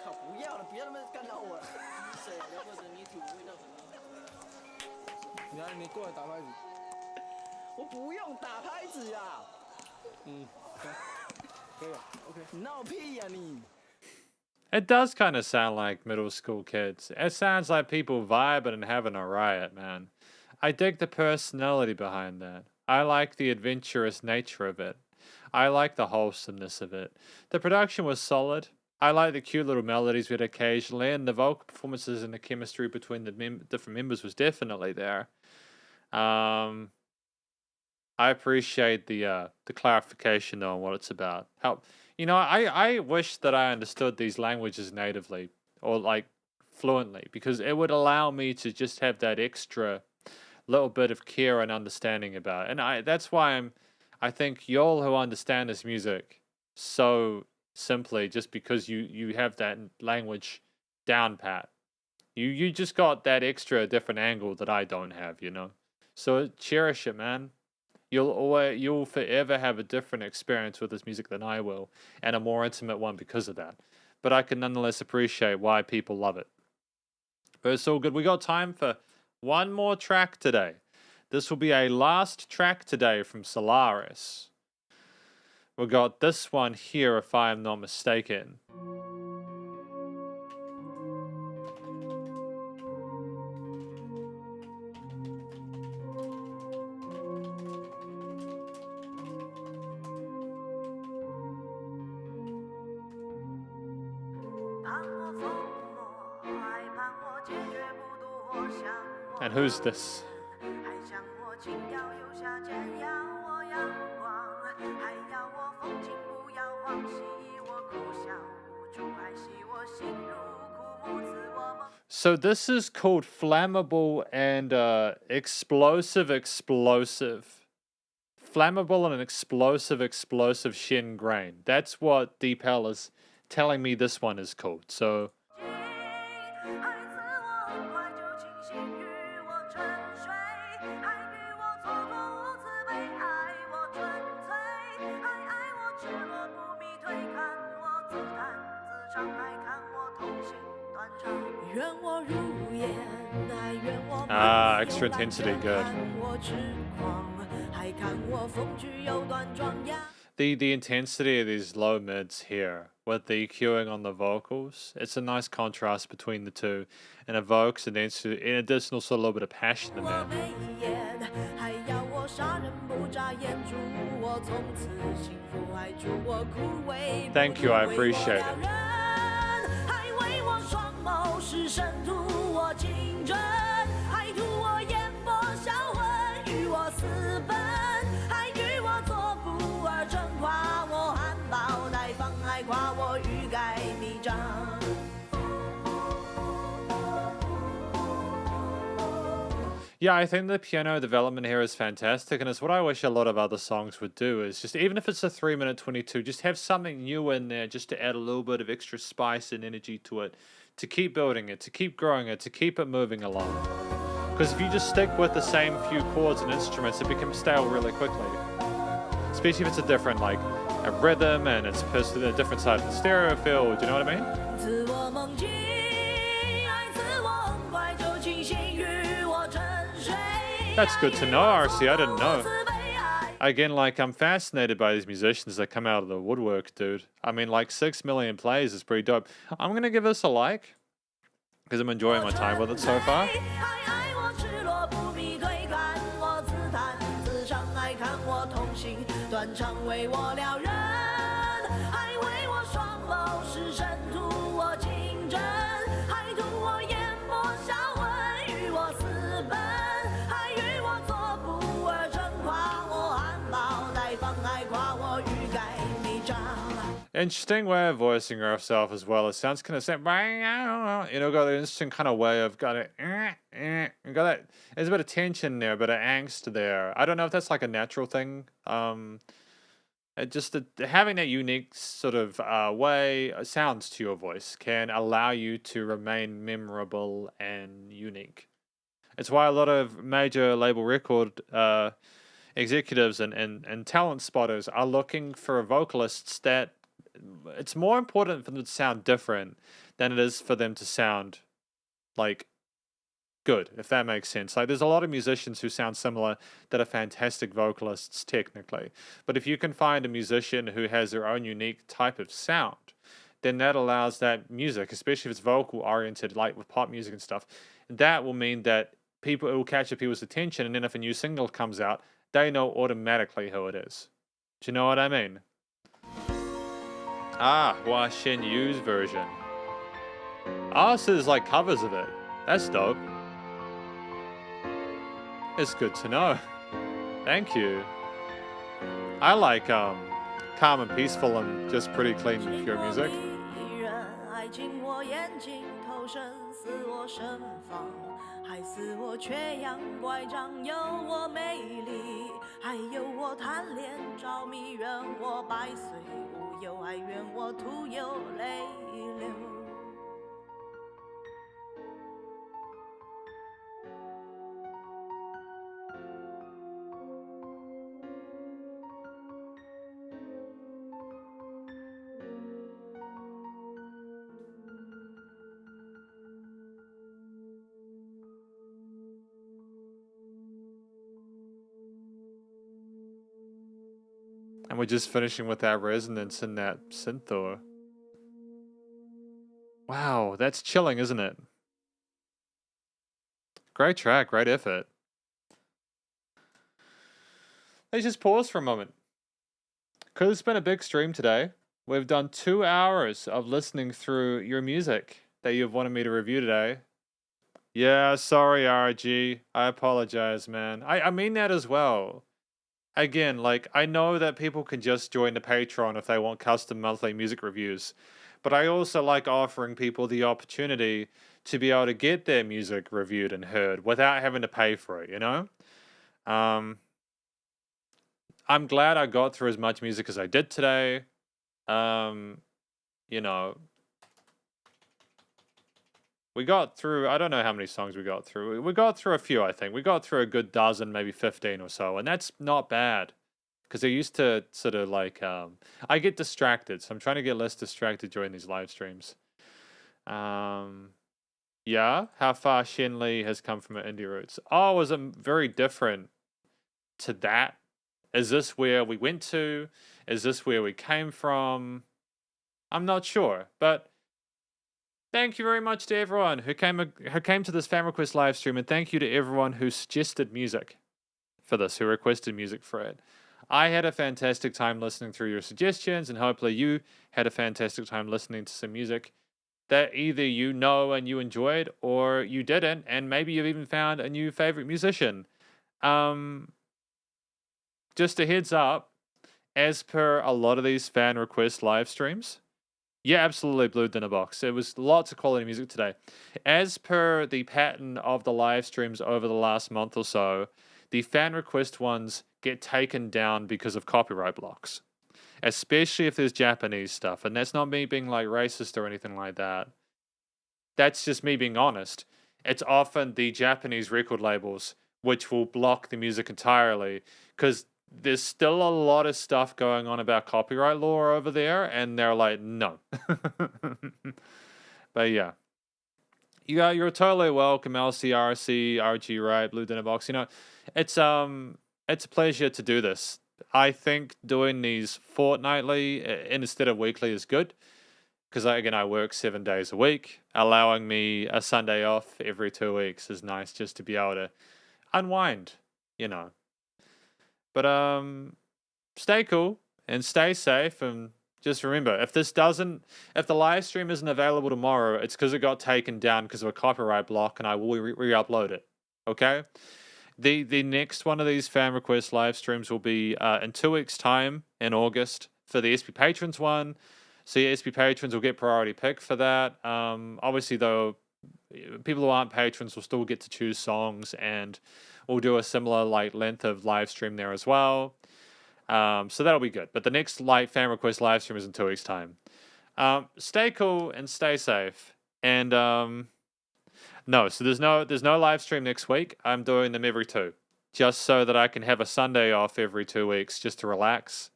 靠，不要了，不要那么干扰我了。谁啊？要或者你体会到什么？你来，你过来打拍子。我不用打拍子呀。嗯，可以啊 ，OK。你闹屁呀你！ It does kind of sound like middle school kids. It sounds like people vibing and having a riot, man. I dig the personality behind that. I like the adventurous nature of it. I like the wholesomeness of it. The production was solid. I like the cute little melodies we had occasionally, and the vocal performances and the chemistry between the different members was definitely there. I appreciate the clarification though on what it's about. How, you know, I wish that I understood these languages natively or like fluently, because it would allow me to just have that extra little bit of care and understanding about it. And that's why I think y'all who understand this music so simply, just because you have that language down pat. You just got that extra different angle that I don't have, you know. So cherish it, man. You'll forever have a different experience with this music than I will, and a more intimate one because of that. But I can nonetheless appreciate why people love it. But it's all good. We got time for one more track today. This will be a last track today from Solaris. We got this one here, if I am not mistaken. And who's this? So this is called Flammable and Explosive. Flammable and an explosive Shin Grain. That's what Deep Hell is telling me this one is called. So extra intensity, good. The intensity of these low mids here with the EQing on the vocals, it's a nice contrast between the two and evokes an additional sort of little bit of passion in there. Thank you, I appreciate it. Yeah, I think the piano development here is fantastic, and it's what I wish a lot of other songs would do, is just, even if it's a 3-minute 22, just have something new in there, just to add a little bit of extra spice and energy to it, to keep building it, to keep growing it, to keep it moving along. Because if you just stick with the same few chords and instruments, it becomes stale really quickly. Especially if it's a different, like, a rhythm, and it's a different side of the stereo field, you know what I mean? That's good to know, RC, I didn't know. Again, like, I'm fascinated by these musicians that come out of the woodwork, dude. I mean, like, 6 million plays is pretty dope. I'm gonna give this a like, because I'm enjoying my time with it so far. Interesting way of voicing herself as well. It sounds kind of got an interesting kind of way of got that. There's a bit of tension there, a bit of angst there. I don't know if that's like a natural thing. Having that unique sort of way sounds to your voice can allow you to remain memorable and unique. It's why a lot of major label record executives and talent spotters are looking for vocalists that it's more important for them to sound different than it is for them to sound like good, if that makes sense. Like, there's a lot of musicians who sound similar that are fantastic vocalists technically, but if you can find a musician who has their own unique type of sound, then that allows that music, especially if it's vocal oriented, like with pop music and stuff, that will mean that it will catch people's attention, and then if a new single comes out, they know automatically who it is. Do you know what I mean? Ah, Hua Shen Yu's version. Oh, so there's like covers of it. That's dope. It's good to know. Thank you. I like calm and peaceful and just pretty clean, pure music. 爱进我眼睛，投身似我身旁，害死我缺氧乖张，有我美丽，还有我贪恋着迷，愿我百岁无忧，还愿我徒有泪流。 And we're just finishing with that resonance in that synth. Wow, that's chilling, isn't it? Great track, great effort. Let's just pause for a moment. Because it's been a big stream today. We've done 2 hours of listening through your music that you've wanted me to review today. Yeah, sorry, RG. I apologize, man. I mean that as well. Again, like, I know that people can just join the Patreon if they want custom monthly music reviews, but I also like offering people the opportunity to be able to get their music reviewed and heard without having to pay for it, you know? I'm glad I got through as much music as I did today. You know, we got through, I don't know how many songs we got through. We got through a few, I think. We got through a good dozen, maybe 15 or so, and that's not bad. Because I used to sort of like, I get distracted, so I'm trying to get less distracted during these live streams. Yeah, how far Shenli has come from her indie roots. Oh, was it very different to that? Is this where we went to? Is this where we came from? I'm not sure, but thank you very much to everyone who came to this fan request live stream, and thank you to everyone who suggested music for this, who requested music for it. I had a fantastic time listening through your suggestions, and hopefully you had a fantastic time listening to some music that either you know and you enjoyed, or you didn't, and maybe you've even found a new favorite musician. Just a heads up, as per a lot of these fan request live streams, yeah, absolutely, Blue Dinner Box. There was lots of quality music today. As per the pattern of the live streams over the last month or so, the fan request ones get taken down because of copyright blocks. Especially if there's Japanese stuff. And that's not me being like racist or anything like that. That's just me being honest. It's often the Japanese record labels which will block the music entirely because there's still a lot of stuff going on about copyright law over there, and they're like, no. But yeah. You're totally welcome, LCRC, RG Right, Blue Dinner Box. You know, it's a pleasure to do this. I think doing these fortnightly instead of weekly is good. Because I work 7 days a week. Allowing me a Sunday off every 2 weeks is nice just to be able to unwind, you know. But stay cool and stay safe, and just remember, if the live stream isn't available tomorrow, it's because it got taken down because of a copyright block, and I will re-upload it. Okay? The next one of these fan request live streams will be in 2 weeks' time in August for the SP Patrons one. So yeah, SP Patrons will get priority pick for that. Obviously, though, people who aren't patrons will still get to choose songs, and we'll do a similar length of live stream there as well. So that'll be good. But the next fan request live stream is in 2 weeks' time. Stay cool and stay safe. And no, so there's no live stream next week. I'm doing them every 2, just so that I can have a Sunday off every 2 weeks, just to relax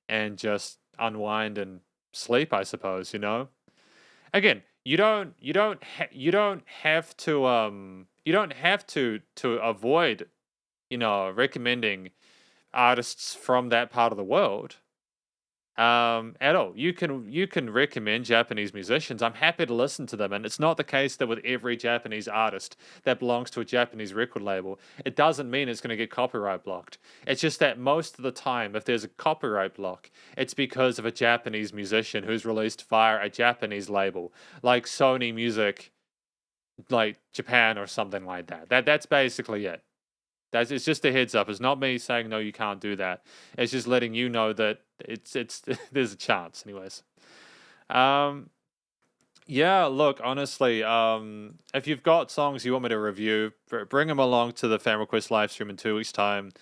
and just unwind and sleep, I suppose, you know. Again, you don't have to avoid, you know, recommending artists from that part of the world at all. You can recommend Japanese musicians. I'm happy to listen to them, and it's not the case that with every Japanese artist that belongs to a Japanese record label, it doesn't mean it's going to get copyright blocked. It's just that most of the time, if there's a copyright block, it's because of a Japanese musician who's released via a Japanese label, like Sony Music, like Japan or something like that. That's basically it. It's just a heads up. It's not me saying no, you can't do that. It's just letting you know that it's there's a chance, anyways. Yeah, look, honestly, if you've got songs you want me to review, bring them along to the fan request live stream in 2 weeks' time.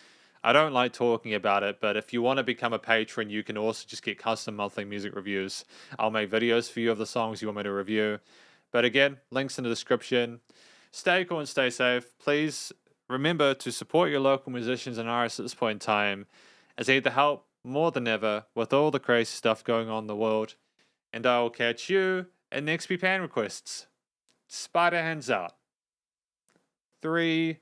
I don't like talking about it, but if you want to become a patron, you can also just get custom monthly music reviews. I'll make videos for you of the songs you want me to review. But again, links in the description. Stay cool and stay safe. Please remember to support your local musicians and artists at this point in time, as they need the help more than ever with all the crazy stuff going on in the world. And I will catch you in next week's fan requests. Spiderhands out. 3,